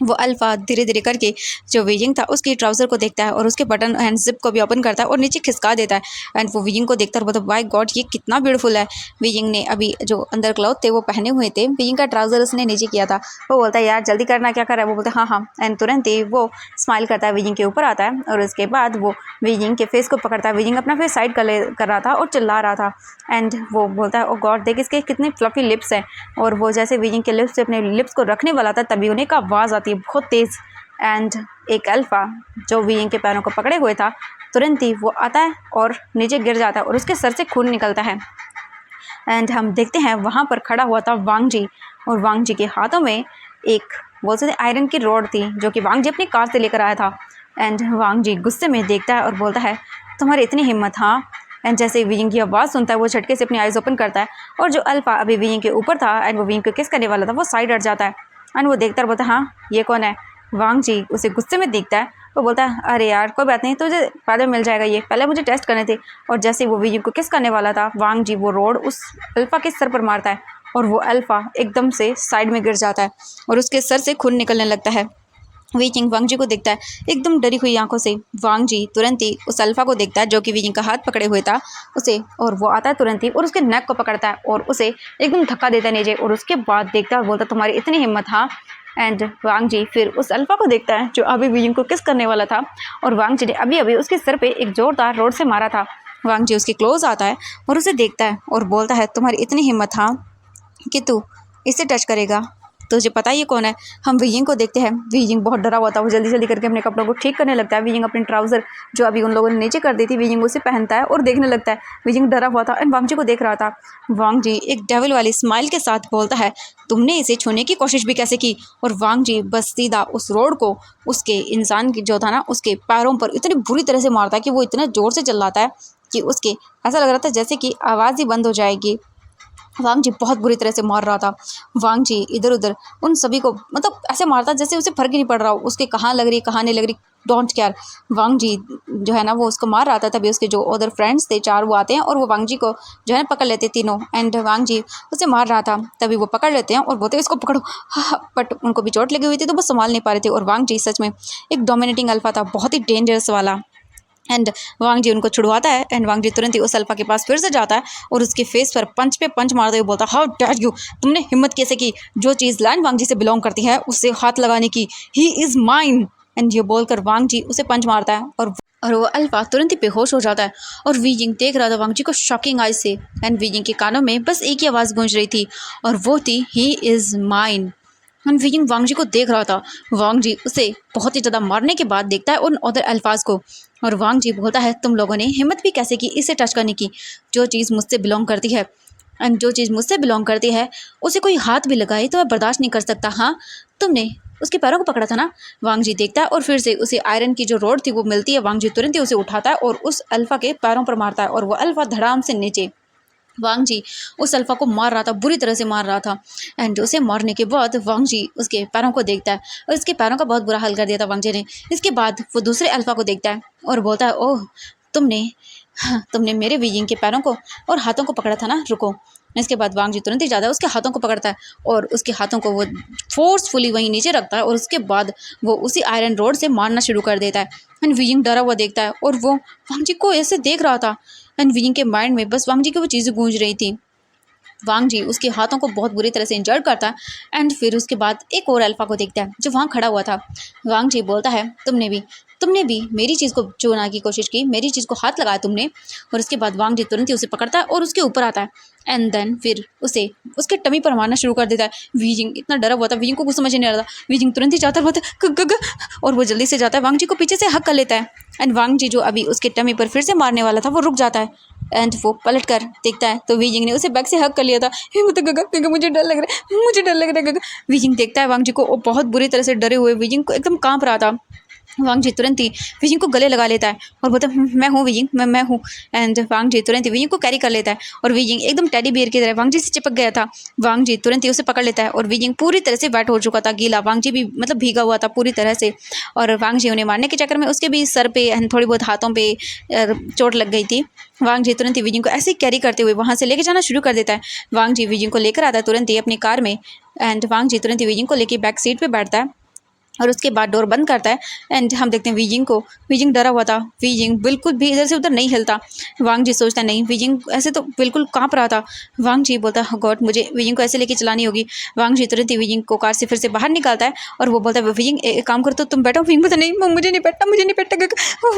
वो अल्फ़ा धीरे धीरे करके जो वीजिंग था उसकी ट्राउज़र को देखता है और उसके बटन एंड जिप को भी ओपन करता है और नीचे खिसका देता है। एंड वो वीजिंग को देखता है और बोलता है बाय गॉड ये कितना ब्यूटीफुल है। वीजिंग ने अभी जो अंदर क्लॉथ थे वो पहने हुए थे, वीजिंग का ट्राउज़र उसने नीचे किया था। वो बोलता है यार जल्दी करना, क्या कर रहा है? वो बोलता है हाँ हाँ। एंड तुरंत ही वो स्माइल करता है, वीजिंग के ऊपर आता है और उसके बाद वो वीजिंग के फेस को पकड़ता है। वीजिंग अपना फेस साइड कर रहा था और चिल्ला रहा था। एंड वो बोलता है ओ गॉड देख इसके कितने फ्लफी लिप्स हैं। और वो जैसे वीजिंग के लिप्स से अपने लिप्स को रखने वाला था तभी उन्हें एक आवाज़ आती है बहुत तेज़। एंड एक अल्फ़ा जो वीइंग के पैरों को पकड़े हुए था तुरंत ही वो आता है और नीचे गिर जाता है और उसके सर से खून निकलता है। एंड हम देखते हैं वहाँ पर खड़ा हुआ था वांग जी और वांग जी के हाथों में एक बोल सकते आयरन की रॉड थी जो कि वांग जी अपनी कार से लेकर आया था। एंड वांग जी गुस्से में देखता है और बोलता है तुम्हारी इतनी हिम्मत, हाँ? एंड जैसे वीइंग की आवाज़ सुनता है वो झटके से अपनी आइज़ ओपन करता है और जो अल्फ़ा अभी वीइंग के ऊपर था एंड वो वीइंग को किस करने वाला था वो साइड हट जाता है। एंड वो देखता है बोलता है हाँ ये कौन है? वांग जी उसे गुस्से में देखता है। वो बोलता है अरे यार कोई बात नहीं, तुझे बाद में मिल जाएगा, ये पहले मुझे टेस्ट करने थे। और जैसे वो वीइंग को किस करने वाला था वांग जी वो रोड उस अल्फ़ा के सर पर मारता है और वो अल्फ़ा एकदम से साइड में गिर जाता है और उसके सर से खून निकलने लगता है। वीजिंग वांग जी को देखता है एकदम डरी हुई आंखों से। वांग जी तुरंत ही उस अल्फ़ा को देखता है जो कि वीजिंग का हाथ पकड़े हुए था उसे, और वो आता है तुरंत ही और उसके नेक को पकड़ता है और उसे एकदम धक्का देता है नीचे और उसके बाद देखता है और बोलता तुम्हारी इतनी हिम्मत, हाँ? एंड वांग जी फिर उस अल्फ़ा को देखता है जो अभी वीजिंग को किस करने वाला था और वांग जी ने अभी अभी उसके सर पे एक जोरदार रोड से मारा था। वांग जी उसके क्लोज आता है और उसे देखता है और बोलता है तुम्हारी इतनी हिम्मत, हाँ, कि तू इसे टच करेगा? तुझे पता ही ये कौन है? हम वीजिंग को देखते हैं। वीजिंग बहुत डरा हुआ था, वो जल्दी जल्दी करके अपने कपड़ों को ठीक करने लगता है। वीजिंग अपनी ट्राउज़र जो अभी उन लोगों ने नीचे कर दी थी वीजिंग उसे पहनता है और देखने लगता है। वीजिंग डरा हुआ था एंड वांग जी को देख रहा था। वांग जी एक डेविल वाली स्माइल के साथ बोलता है तुमने इसे छूने की कोशिश भी कैसे की? और वांग जी बस सीधा उस रोड को उसके इंसान की जो था ना उसके पैरों पर इतनी बुरी तरह से मारता है कि वो इतना ज़ोर से चिल्लाता है कि उसके ऐसा लग रहा था जैसे कि आवाज़ ही बंद हो जाएगी। वांग जी बहुत बुरी तरह से मार रहा था। वांग जी इधर उधर उन सभी को मतलब ऐसे मारता जैसे उसे फर्क ही नहीं पड़ रहा हो उसके कहाँ लग रही कहाँ नहीं लग रही, डोंट केयर। वांग जी जो है ना वो उसको मार रहा था तभी उसके जो अदर फ्रेंड्स थे 4 वो आते हैं और वो वांग जी को जो है ना पकड़ लेते तीनों। एंड वांग जी उसे मार रहा था तभी वो पकड़ लेते हैं और बोलते हैं इसको पकड़ो, हाँ। बट उनको भी चोट लगी हुई थी तो वो संभाल नहीं पा रहे थे और वांग जी सच में एक डोमिनेटिंग अल्फा था, बहुत ही डेंजरस वाला। एंड वांग जी उनको छुड़वाता है एंड वांग जी तुरंत ही उस अल्फा के पास फिर से जाता है और उसके फेस पर पंच पे पंच मारते हुए बोलता है हाउ डेयर यू, तुमने हिम्मत कैसे की जो चीज़ लैंड वांग जी से बिलोंग करती है उससे हाथ लगाने की, ही इज़ माइन। एंड ये बोलकर वांग जी उसे पंच मारता है और वो अल्फा तुरंत ही बेहोश हो जाता है और वीजिंग देख रहा था वांग जी को शॉकिंग आइज से। एंड वीजिंग के कानों में बस एक ही आवाज़ गूंज रही थी और वो थी ही इज़ माइन। वीजिंग वांग जी को देख रहा था। वांग जी उसे बहुत ही ज़्यादा मारने के बाद देखता है उन अदर अल्फाज को और वांग जी बोलता है तुम लोगों ने हिम्मत भी कैसे की इसे टच करने की, जो चीज़ मुझसे बिलोंग करती है एंड जो चीज़ मुझसे बिलोंग करती है उसे कोई हाथ भी लगाए तो मैं बर्दाश्त नहीं कर सकता, हाँ? तुमने उसके पैरों को पकड़ा था ना? वांग जी देखता है और फिर से उसे आयरन की जो रोड थी वो मिलती है। वांग जी तुरंत ही उसे उठाता है और उस अल्फा के पैरों पर मारता है और वो अल्फा धड़ाम से नीचे। वांग जी उस अल्फा को मार रहा था, बुरी तरह से मार रहा था। एंड उसे मारने के बाद वांग जी उसके पैरों को देखता है और उसके पैरों का बहुत बुरा हाल कर दिया था वांग जी ने। इसके बाद वो दूसरे अल्फा को देखता है और बोलता है ओह तुमने, हाँ, तुमने मेरे वीजिंग के पैरों को और हाथों को पकड़ा था ना, रुको। इसके बाद वांग जी तुरंत ही जाता है उसके हाथों को पकड़ता है और उसके हाथों को वो फोर्सफुली वहीं नीचे रखता है और उसके बाद वो उसी आयरन रोड से मारना शुरू कर देता है। एंड वीजिंग डरा हुआ देखता है और वो वांग जी को ऐसे देख रहा था एंड वीजिंग के माइंड में बस वांग जी की वो चीज़ें गूंज रही थी। वांग जी उसके हाथों को बहुत बुरी तरह से इंजर्ड करता है एंड फिर उसके बाद एक और अल्फा को देखता है जो वहाँ खड़ा हुआ था। वांग जी बोलता है तुमने भी मेरी चीज़ को चुराने की कोशिश की, मेरी चीज़ को हाथ लगाया तुमने। और उसके बाद वांग जी तुरंत ही उसे पकड़ता है और उसके ऊपर आता है एंड देन फिर उसे उसके टमी पर मारना शुरू कर देता है। वीजिंग इतना डरा हुआ था, वीजिंग को कुछ समझ नहीं आ रहा था। वीजिंग तुरंत ही जाता है, बोलता है ग ग और वो जल्दी से जाता है वांग जी को पीछे से हक कर लेता है एंड वांग जी जो अभी उसके टमी पर फिर से मारने वाला था वो रुक जाता है एंड वो पलट कर देखता है तो वीजिंग ने उसे बैक से हक कर लिया था। तो गगा गगा मुझे डर लग रहा है, मुझे डर लग रहा है गगा। वीजिंग देखता है वांग जी को और बहुत बुरी तरह से डरे हुए वीजिंग को एकदम कांप रहा था। वांग जी तुरंत ही वीजिंग को गले लगा लेता है और बोलता है मैं हूँ वीजिंग, मैं हूँ। एंड वांग जी तुरंत ही वीजिंग को कैरी कर लेता है और वीजिंग एकदम टेडी बियर की तरह वांग जी से चिपक गया था। वांग जी तुरंत ही उसे पकड़ लेता है और वीजिंग पूरी तरह से वेट हो चुका था, गीला। वांग जी भी मतलब भीगा हुआ था पूरी तरह से और वांग जी उन्हें मारने के चक्कर में उसके भी सर पे एंड थोड़ी बहुत हाथों पे चोट लग गई थी। वांग जी तुरंत ही वीजिंग को ऐसे ही कैरी करते हुए वहाँ से लेके जाना शुरू कर देता है। वांग जी वीजिंग को लेकर आता है तुरंत ही अपनी कार में एंड वांग जी तुरंत ही वीजिंग को लेके बैक सीट पे बैठता है और उसके बाद डोर बंद करता है एंड हम देखते हैं वीजिंग को। वीजिंग डरा हुआ था, वीजिंग बिल्कुल भी इधर से उधर नहीं हिलता। वांग जी सोचता नहीं, वीजिंग ऐसे तो बिल्कुल कांप रहा था। वांग जी बोलता है गॉड मुझे वीजिंग को ऐसे लेके चलानी होगी। वांग जी तुरंत ही वीजिंग को कार से फिर से बाहर निकालता है और वो बोलता है वीजिंग एक काम करो तो तुम बैठो। वीजिंग बोलता नहीं मुझे नहीं बैठना, मुझे नहीं बैठना,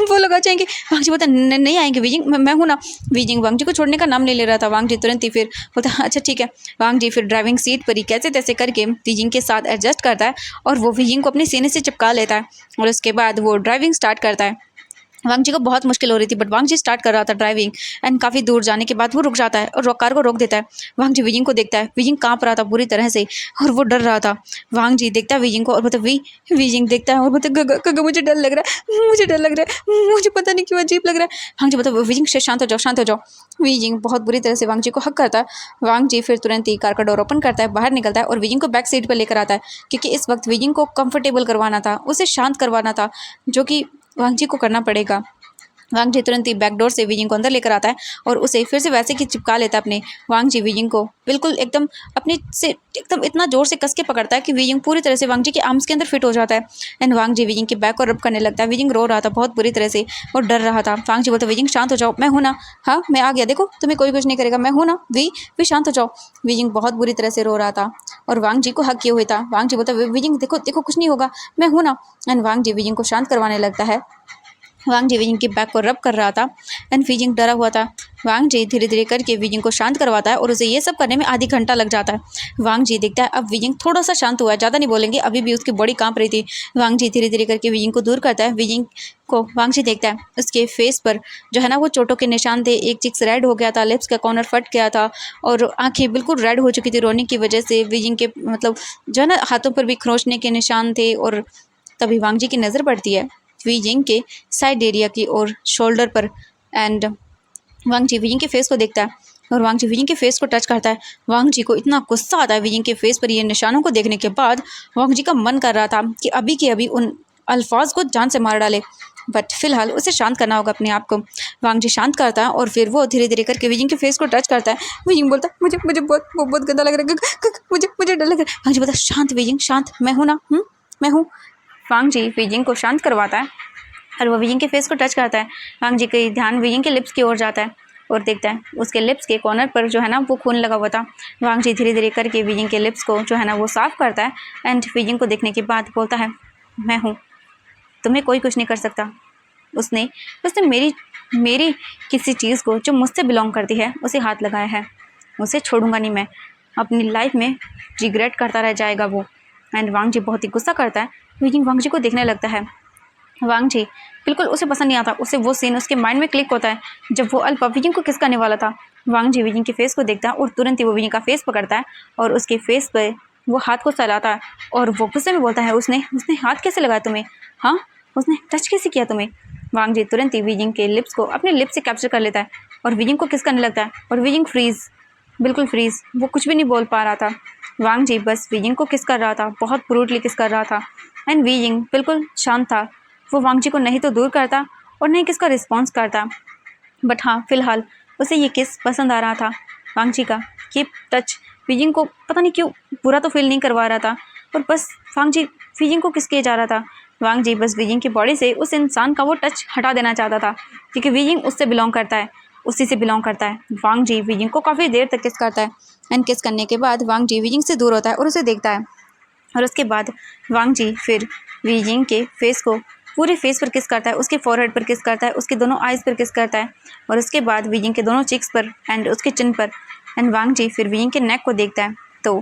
वो लोग आ जाएंगे। वांग जी बोलता नहीं आएंगे वीजिंग, मैं हूँ ना। वीजिंग वांग जी को छोड़ने का नाम नहीं ले रहा था। वांग जी तुरंत ही फिर बोलता अच्छा ठीक है। वांग जी फिर ड्राइविंग सीट पर ही कैसे तैसे करके वीजिंग के साथ एडजस्ट करता है और वो वीजिंग को अपने सीने से चिपका लेता है और उसके बाद वो ड्राइविंग स्टार्ट करता है। वांग जी को बहुत मुश्किल हो रही थी बट वांग जी स्टार्ट कर रहा था ड्राइविंग एंड काफ़ी दूर जाने के बाद वो रुक जाता है और कार को रोक देता है। वांग जी वीजिंग को देखता है, वीजिंग कांप रहा था बुरी तरह से और वो डर रहा था। वांग जी देखता है वीजिंग को और बोलता वीजिंग देखता है और बोलता गगा मुझे डर लग रहा है, मुझे डर लग रहा है, मुझे पता नहीं क्यों अजीब लग रहा है। वांग जी बोलता वीजिंग से शांत हो जाओ, शांत हो जाओ। वीजिंग बहुत बुरी तरह से वांग जी को हक करता है। वांग जी फिर तुरंत ही कार का डोर ओपन करता है, बाहर निकलता है और वीजिंग को बैक सीट पर लेकर आता है क्योंकि इस वक्त वीजिंग को कंफर्टेबल करवाना था, उसे शांत करवाना था जो कि वांग जी को करना पड़ेगा। वांग जी तुरंत ही बैकडोर से वीजिंग को अंदर लेकर आता है और उसे फिर से वैसे ही चिपका लेता है अपने। वांग जी वीजिंग को बिल्कुल एकदम अपने से एकदम इतना जोर से कस के पकड़ता है कि वीजिंग पूरी तरह से वांग जी के आर्म्स के अंदर फिट हो जाता है एंड वांग जी वीजिंग के बैक को रब करने लगता है। वीजिंग रो रहा था बहुत बुरी तरह से और डर रहा था। वांग जी बोलता वीजिंग शांत हो जाओ, मैं हूं ना, हाँ मैं आ गया, देखो तुम्हें कोई कुछ नहीं करेगा, मैं हूं ना। वी शांत हो जाओ। वीजिंग बहुत बुरी तरह से रो रहा था और वांग जी को हक किए हुए था। वांग जी बोलता वीजिंग देखो देखो कुछ नहीं होगा, मैं हूं ना। एंड वांग जी वीजिंग को शांत करवाने लगता है। वांग जी वीजिंग के बैक को रब कर रहा था एंड वीजिंग डरा हुआ था। वांग जी धीरे धीरे करके वीजिंग को शांत करवाता है और उसे ये सब करने में आधी घंटा लग जाता है। वांग जी देखता है अब वीजिंग थोड़ा सा शांत हुआ है, ज़्यादा नहीं बोलेंगे, अभी भी उसकी बॉडी कांप रही थी। वांग जी धीरे धीरे करके वीजिंग को दूर करता है। वीजिंग को वांग जी देखता है उसके फेस पर जो है ना वो चोटों के निशान थे, एक चिक्स रेड हो गया था, लिप्स का कॉर्नर फट गया था और आंखें बिल्कुल रेड हो चुकी थी रोने की वजह से। वीजिंग के मतलब जो है ना हाथों पर भी खरोंचने के निशान थे और तभी वांग जी की नज़र पड़ती है वीजिंग के साइड एरिया की और शोल्डर पर एंड वांग जी वीजिंग के फेस को देखता है और वांग जी वीजिंग के फेस को टच करता है। वांग जी को इतना गुस्सा आता है वीजिंग के फेस पर ये निशानों को देखने के बाद। वांग जी का मन कर रहा था कि अभी के अभी उन अल्फाज को जान से मार डाले बट फिलहाल उसे शांत करना होगा अपने आप को। वांग जी शांत करता है और फिर वो धीरे धीरे करके वीजिंग के फेस को टच करता है। वीजिंग बोलता है मुझे मुझे बहुत गंदा लग रहा है, मुझे डर लग रहा है। वांग जी बोलता है शांत वीजिंग शांत, मैं हूँ ना, मैं हूँ। वांग जी वीजिंग को शांत करवाता है और वो वीजिंग के फेस को टच करता है। वांग जी का ध्यान वीजिंग के लिप्स की ओर जाता है और देखता है उसके लिप्स के कॉर्नर पर जो है ना वो खून लगा हुआ था। वांग जी धीरे धीरे करके वीजिंग के लिप्स को जो है ना वो साफ़ करता है एंड वीजिंग को देखने के बाद बोलता है मैं हूँ, तुम्हें कोई कुछ नहीं कर सकता। उसने उसने मेरी मेरी किसी चीज़ को जो मुझसे बिलोंग करती है उसे हाथ लगाया है, उसे छोड़ूंगा नहीं मैं, अपनी लाइफ में रिग्रेट करता रह जाएगा वो। एंड वांग जी बहुत ही गुस्सा करता है। वीजिंग वांग जी को देखने लगता है। वांग जी बिल्कुल उसे पसंद नहीं आता, उसे वो सीन उसके माइंड में क्लिक होता है जब वो अल्फा वीजिंग को किस करने वाला था। वांग जी वीजिंग के फेस को देखता है और तुरंत ही वो वीजिंग का फेस पकड़ता है और उसके फेस पे वो हाथ को सहलाता है और वो गुस्से में बोलता है उसने उसने हाथ कैसे लगाया तुम्हें, हाँ उसने टच कैसे किया तुम्हें। वांग जी तुरंत ही वीजिंग के लिप्स को अपने लिप्स से कैप्चर कर लेता है और वीजिंग को किस करने लगता है और वीजिंग फ्रीज, बिल्कुल फ्रीज, वो कुछ भी नहीं बोल पा रहा था। वांग जी बस वीजिंग को किस कर रहा था, बहुत ब्रूटली किस कर रहा था एंड वीजिंग बिल्कुल शांत था। वो वांग जी को नहीं तो दूर करता और नहीं किसका रिस्पॉन्स करता बट हाँ फिलहाल उसे ये किस पसंद आ रहा था वांग जी का। ये टच वीजिंग को पता नहीं क्यों बुरा तो फील नहीं करवा रहा था और बस वांग जी वीजिंग को किस किए जा रहा था। वांग जी बस वीजिंग की बॉडी से उस इंसान का वो टच हटा देना चाहता था क्योंकि वीजिंग उससे बिलोंग करता है, उसी से बिलोंग करता है। वांग जी वीजिंग को काफ़ी देर तक किस करता है एंड किस करने के बाद वांग जी वीजिंग से दूर होता है और उसे देखता है और उसके बाद वांग जी फिर वीजिंग के फेस को पूरे फेस पर किस करता है, उसके फॉरहेड पर किस करता है, उसके दोनों आइज़ पर किस करता है और उसके बाद वीजिंग के दोनों चिक्स पर एंड उसके चिन पर एंड वांग जी फिर वीजिंग के नेक को देखता है तो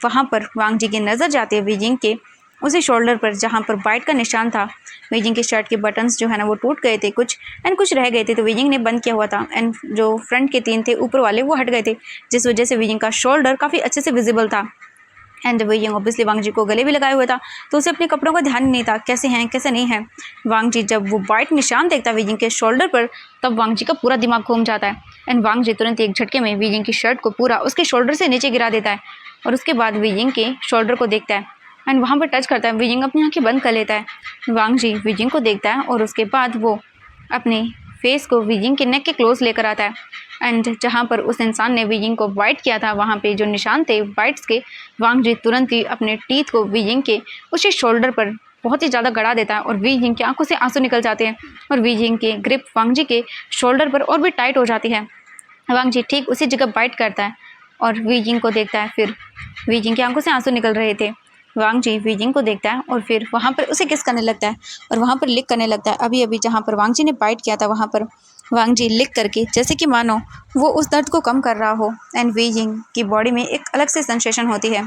वहाँ पर वांग जी की नज़र जाती है वीजिंग के उसी शोल्डर पर जहाँ पर बाइट का निशान था। वीजिंग के शर्ट के बटन्स जो है ना वो टूट गए थे कुछ एंड कुछ रह गए थे तो वीजिंग ने बंद किया हुआ था एंड जो फ्रंट के 3 थे ऊपर वाले वो हट गए थे जिस वजह से वीजिंग का शोल्डर काफ़ी अच्छे से विजिबल था। एंड वीजिंग ऑब्वियसली वांग जी को गले भी लगाए हुआ था तो उसे अपने कपड़ों का ध्यान नहीं था कैसे हैं कैसे नहीं है। वांग जी जब वो वाइट निशान देखता है वीजिंग के शोल्डर पर तब वांग जी का पूरा दिमाग घूम जाता है एंड वांग जी तुरंत एक झटके में वीजिंग की शर्ट को पूरा उसके शोल्डर से नीचे गिरा देता है और उसके बाद वीजिंग के शोल्डर को देखता है एंड वहाँ पर टच करता है। वीजिंग अपनी आँखें बंद कर लेता है। वांग जी वीजिंग को देखता है और उसके बाद वो अपने फेस को वीजिंग के नेक के क्लोज लेकर आता है एंड जहाँ पर उस इंसान ने वीजिंग को बाइट किया था वहाँ पे जो निशान थे बाइट्स के, वांग जी तुरंत ही अपने टीथ को वीजिंग के उसी शोल्डर पर बहुत ही ज़्यादा गड़ा देता है और वी जिंग की आंखों से आंसू निकल जाते हैं और वी जिंग की ग्रिप वांग जी के शोल्डर पर और भी टाइट हो जाती है। वांग जी ठीक उसी जगह बाइट करता है और वी जिंग को देखता है। फिर वी जिंग की आंखों से आंसू निकल रहे थे। वांग जी वी जिंग को देखता है और फिर वहाँ पर उसे किस करने लगता है और वहाँ पर लिक करने लगता है। अभी अभी जहाँ पर वांग जी ने बाइट किया था वहाँ पर वांग जी लिक करके जैसे कि मानो वो उस दर्द को कम कर रहा हो। एंड वी जिंग की बॉडी में एक अलग से सेंसेशन होती है।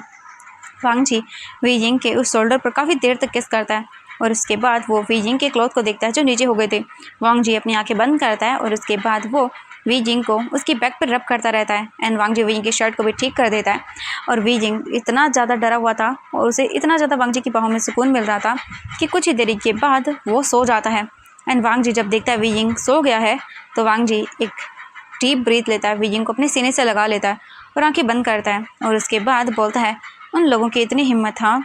वांग जी वी जिंग के उस शोल्डर पर काफ़ी देर तक किस करता है और उसके बाद वो वी जिंग के क्लॉथ को देखता है जो नीचे हो गए थे। वांग जी अपनी आंखें बंद करता है और उसके बाद वो वी जिंग को उसकी बैक पर रब करता रहता है। एंड वांग जी वी जिंग की शर्ट को भी ठीक कर देता है और वी जिंग इतना ज़्यादा डरा हुआ था और उसे इतना ज़्यादा वांग जी की बाहों में सुकून मिल रहा था कि कुछ ही देरी के बाद वो सो जाता है। एंड वांग जी जब देखता है वी जिंग सो गया है तो वांग जी एक डीप ब्रीथ लेता है, वी जिंग को अपने सीने से लगा लेता है और आंखें बंद करता है और उसके बाद बोलता है, उन लोगों की इतनी हिम्मत, हाँ,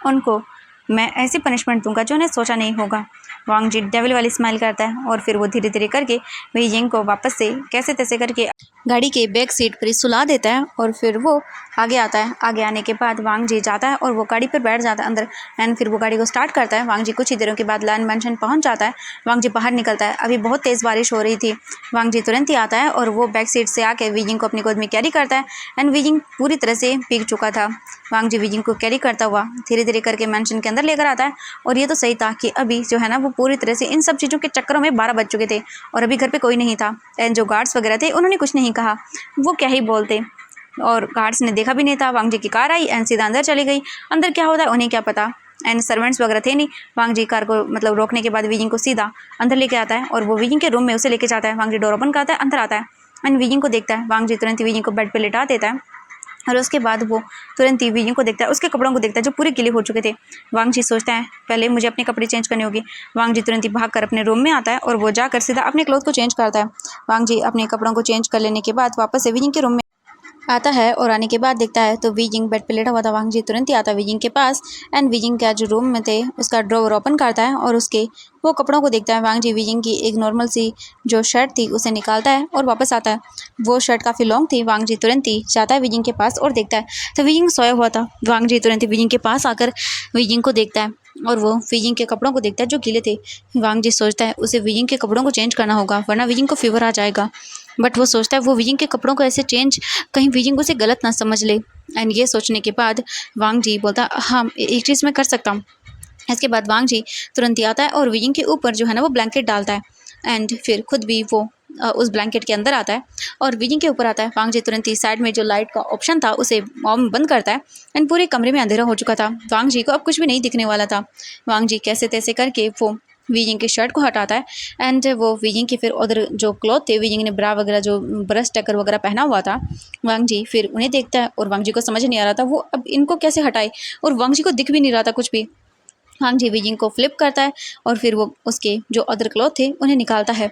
उनको मैं ऐसी पनिशमेंट दूंगा जो उन्हें सोचा नहीं होगा। वांग जी डेविल वाली स्माइल करता है और फिर वो धीरे धीरे करके वी जिंग को वापस से कैसे तैसे करके गाड़ी के बैक सीट पर सुला देता है और फिर वो आगे आता है। आगे आने के बाद वांग जी जाता है और वो गाड़ी पर बैठ जाता है अंदर। एंड फिर वो गाड़ी को स्टार्ट करता है। वांग जी कुछ ही देरों के बाद लैंड मैंशन पहुंच जाता है। वांग जी बाहर निकलता है। अभी बहुत तेज़ बारिश हो रही थी। वांग जी तुरंत ही आता है और वो बैक सीट से आके वी जिंग को अपनी गोद में कैरी करता है। एंड वी जिंग पूरी तरह से भीग चुका था। वांग जी वी जिंग को कैरी करता हुआ धीरे धीरे करके मैंशन के अंदर लेकर आता है। और ये तो सही था कि अभी जो है ना वो पूरी तरह से इन सब चीज़ों के चक्करों में 12 बज चुके थे और अभी घर पे कोई नहीं था। एंड जो गार्ड्स वगैरह थे उन्होंने कुछ नहीं कहा, वो क्या ही बोलते, और गार्ड्स ने देखा भी नहीं था। वांग जी की कार आई एंड सीधा अंदर चली गई। अंदर क्या होता है उन्हें क्या पता। एंड सर्वेंट्स वगैरह थे नहीं। वांग जी कार को मतलब रोकने के बाद वी जिंग को सीधा अंदर लेके आता है और वो वी जिंग के रूम में उसे लेके जाता है। वांग जी डोर ओपन करता है, अंदर आता है एंड वी जिंग को देखता है। वांग जी तुरंत ही वी जिंग को बेड पर लेटा देता है और उसके बाद वो तुरंत ही वी जिंग को देखता है, उसके कपड़ों को देखता है जो पूरे गीले हो चुके थे। वांग जी सोचता है पहले मुझे अपने कपड़े चेंज करने होगी। वांग जी तुरंत ही भागकर अपने रूम में आता है और वो जाकर सीधा अपने क्लोथ को चेंज करता है। वांग जी अपने कपड़ों को चेंज कर लेने के बाद वापस से वी जिंग के रूम में आता है और आने के बाद देखता है तो वी जिंग बेड पे लेटा हुआ था। वांग जी तुरंत ही आता है वी जिंग के पास एंड वी जिंग का जो रूम में थे उसका ड्रॉवर ओपन करता है और उसके वो कपड़ों को देखता है। वांग जी वी जिंग की एक नॉर्मल सी जो शर्ट थी उसे निकालता है और वापस आता है। वो शर्ट काफ़ी लॉन्ग थी। वांग जी तुरंत ही जाता है वी जिंग के पास और देखता है तो वी जिंग सोया हुआ था। वांग जी तुरंत ही वी जिंग के पास आकर वी जिंग को देखता है और वो वी जिंग के कपड़ों को देखता है जो गीले थे। वांग जी सोचता है उसे वी जिंग के कपड़ों को चेंज करना होगा वरना वी जिंग को फीवर आ जाएगा। बट वो सोचता है वो वी जिंग के कपड़ों को ऐसे चेंज कहीं वी जिंग उसे गलत ना समझ ले। एंड ये सोचने के बाद वांग जी बोलता हाँ एक चीज़ मैं कर सकता हूँ। इसके बाद वांग जी तुरंत ही आता है और वी जिंग के ऊपर जो है ना वो ब्लैंकेट डालता है एंड फिर खुद भी वो उस ब्लैंकेट के अंदर आता है और वी जिंग के ऊपर आता है। वांग जी तुरंत ही साइड में जो लाइट का ऑप्शन था उसे ऑन बंद करता है एंड पूरे कमरे में अंधेरा हो चुका था। वांग जी को अब कुछ भी नहीं दिखने वाला था। वांग जी कैसे तैसे करके वो वी जिंग की शर्ट को हटाता है एंड वो वी जिंग के फिर उधर जो क्लॉथ थे वी जिंग ने ब्रा वगैरह जो ब्रश टकर वगैरह पहना हुआ था वांग जी फिर उन्हें देखता है और वांग जी को समझ नहीं आ रहा था वो अब इनको कैसे हटाए और वांग जी को दिख भी नहीं रहा था कुछ भी। वांग जी वी जिंग को फ्लिप करता है और फिर वो उसके जो अदर क्लॉथ थे उन्हें निकालता है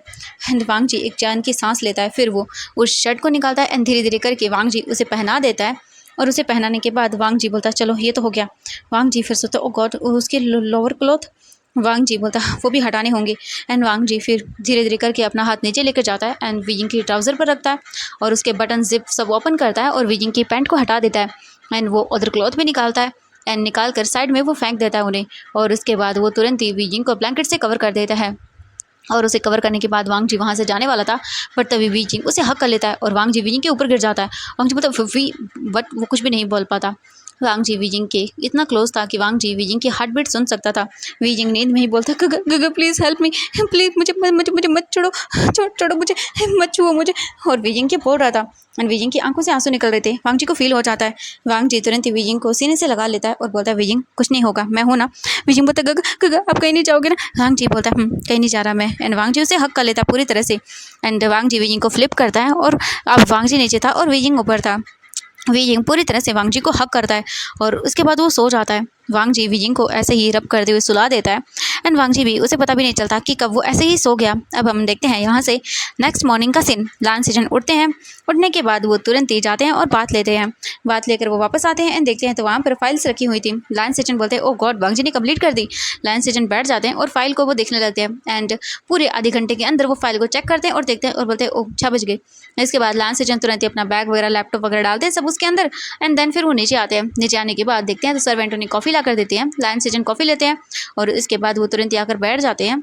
एंड वांग जी एक चैन की सांस लेता है। फिर वो उस शर्ट को निकालता है एंड धीरे धीरे करके वांग जी उसे पहना देता है और उसे पहनाने के बाद वांग जी बोलता है चलो ये तो हो गया। वांग जी फिर सोचता ओ गॉड उसके लोअर क्लॉथ। वांग जी बोलता वो भी हटाने होंगे एंड वांग जी फिर धीरे धीरे करके अपना हाथ नीचे लेकर जाता है एंड वी जिंग की ट्राउज़र पर रखता है और उसके बटन जिप सब ओपन करता है और वी जिंग की पैंट को हटा देता है एंड वो अदर क्लॉथ भी निकालता है एंड निकाल कर साइड में वो फेंक देता है उन्हें और उसके बाद वो तुरंत ही वी जिंग को ब्लैंकेट से कवर कर देता है। और उसे कवर करने के बाद वांग जी वहाँ से जाने वाला था बट तभी वी जिंग उसे हक कर लेता है और वांग जी वी जिंग के ऊपर गिर जाता है। वांग जी मतलब वी बट वो कुछ भी नहीं बोल पाता। वांग जी वी जिंग के इतना क्लोज था कि वांग जी वी जिंग की हार्ट बीट सुन सकता था। वी जिंग नींद में ही बोलता गगा गगा प्लीज़ हेल्प मी प्लीज़ मुझे मुझे मुझे मत छोड़ो छोड़ो मुझे मत छुओ मुझे। और वी जिंग के बोल रहा था एंड वी जिंग की आंखों से आंसू निकल रहे थे। वांग जी को फील हो जाता है। वांग जी तुरंत ही वी जिंग को सीने से लगा लेता है और बोलता है वी जिंग कुछ नहीं होगा मैं हूँ ना। वी जिंग बोलता गगा गगा आप कहीं नहीं जाओगे ना। वांग जी बोलता है कहीं नहीं जा रहा मैं एंड वांग जी उसे हक कर लेता पूरी तरह से एंड वांग जी वी जिंग को फ्लिप करता है और अब वांग जी नीचे था और वी जिंग ऊपर था। वी जिंग पूरी तरह से वांग जी को हक करता है और उसके बाद वो सो जाता है। वांग जी वी जिंग को ऐसे ही रब करते हुए सुला देता है एंड वांग जी भी उसे पता भी नहीं चलता कि कब वो ऐसे ही सो गया। अब हम देखते हैं यहाँ से नेक्स्ट मॉर्निंग का सीन। लान सेजन उठते हैं। उठने के बाद वो तुरंत ही जाते हैं और बात लेते हैं। बात लेकर वो वापस आते हैं एंड देखते हैं तो वहाँ पर फाइल्स रखी हुई थी। लान सेजन बोलते हैं ओ गॉड वांग जी ने कंप्लीट कर दी। लान सेजन बैठ जाते हैं और फाइल को वो देखने लगते हैं एंड पूरे आधे घंटे के अंदर वो फाइल को चेक करते हैं और देखते हैं और बोलते हैं ओ 6 बज गए। इसके बाद लान सेजन तुरंत ही अपना बैग वगैरह लैपटॉप वगैरह डालते हैं सब उसके अंदर एंड देन फिर वो नीचे आते हैं। नीचे आने के बाद देखते हैं तो सर्वेंटों ने कॉफ़ी आकर देती है। लायन सेजन कॉफ़ी लेते हैं और इसके बाद वो तुरंत ही आकर बैठ जाते हैं।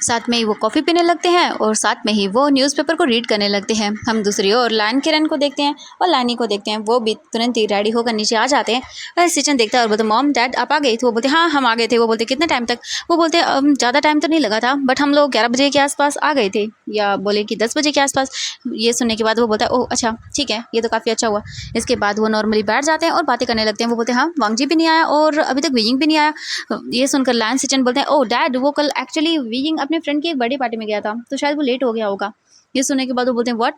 साथ में ही वो कॉफ़ी पीने लगते हैं और साथ में ही वो न्यूज़पेपर को रीड करने लगते हैं। हम दूसरी ओर लायन किरण को देखते हैं और लानी को देखते हैं, वो भी तुरंत ही रेडी होकर नीचे आ जाते हैं। और सेजन देखता है और बोलते मॉम डैड आप आ गए? तो वो बोलते हाँ हम आ गए थे। वो बोलते कितने टाइम तक? वो बोलते ज़्यादा टाइम तो नहीं लगा था, बट हम लोग 11 बजे के आसपास आ गए थे, या बोले कि 10 बजे के आसपास। ये सुनने के बाद वो बोलता है ओह अच्छा ठीक है, ये तो काफ़ी अच्छा हुआ। इसके बाद वो नॉर्मली बैठ जाते हैं और बातें करने लगते हैं। वो बोलते हैं हाँ वांगजी भी नहीं आया और अभी तक वीइंग भी नहीं आया। ये सुनकर लायन सेजन बोलते हैं ओह डैड वो कल एक्चुअली वीइंग अपने फ्रेंड की एक बर्थडे पार्टी में गया था, तो शायद वो लेट हो गया होगा। ये सुनने के बाद वो बोलते हैं व्हाट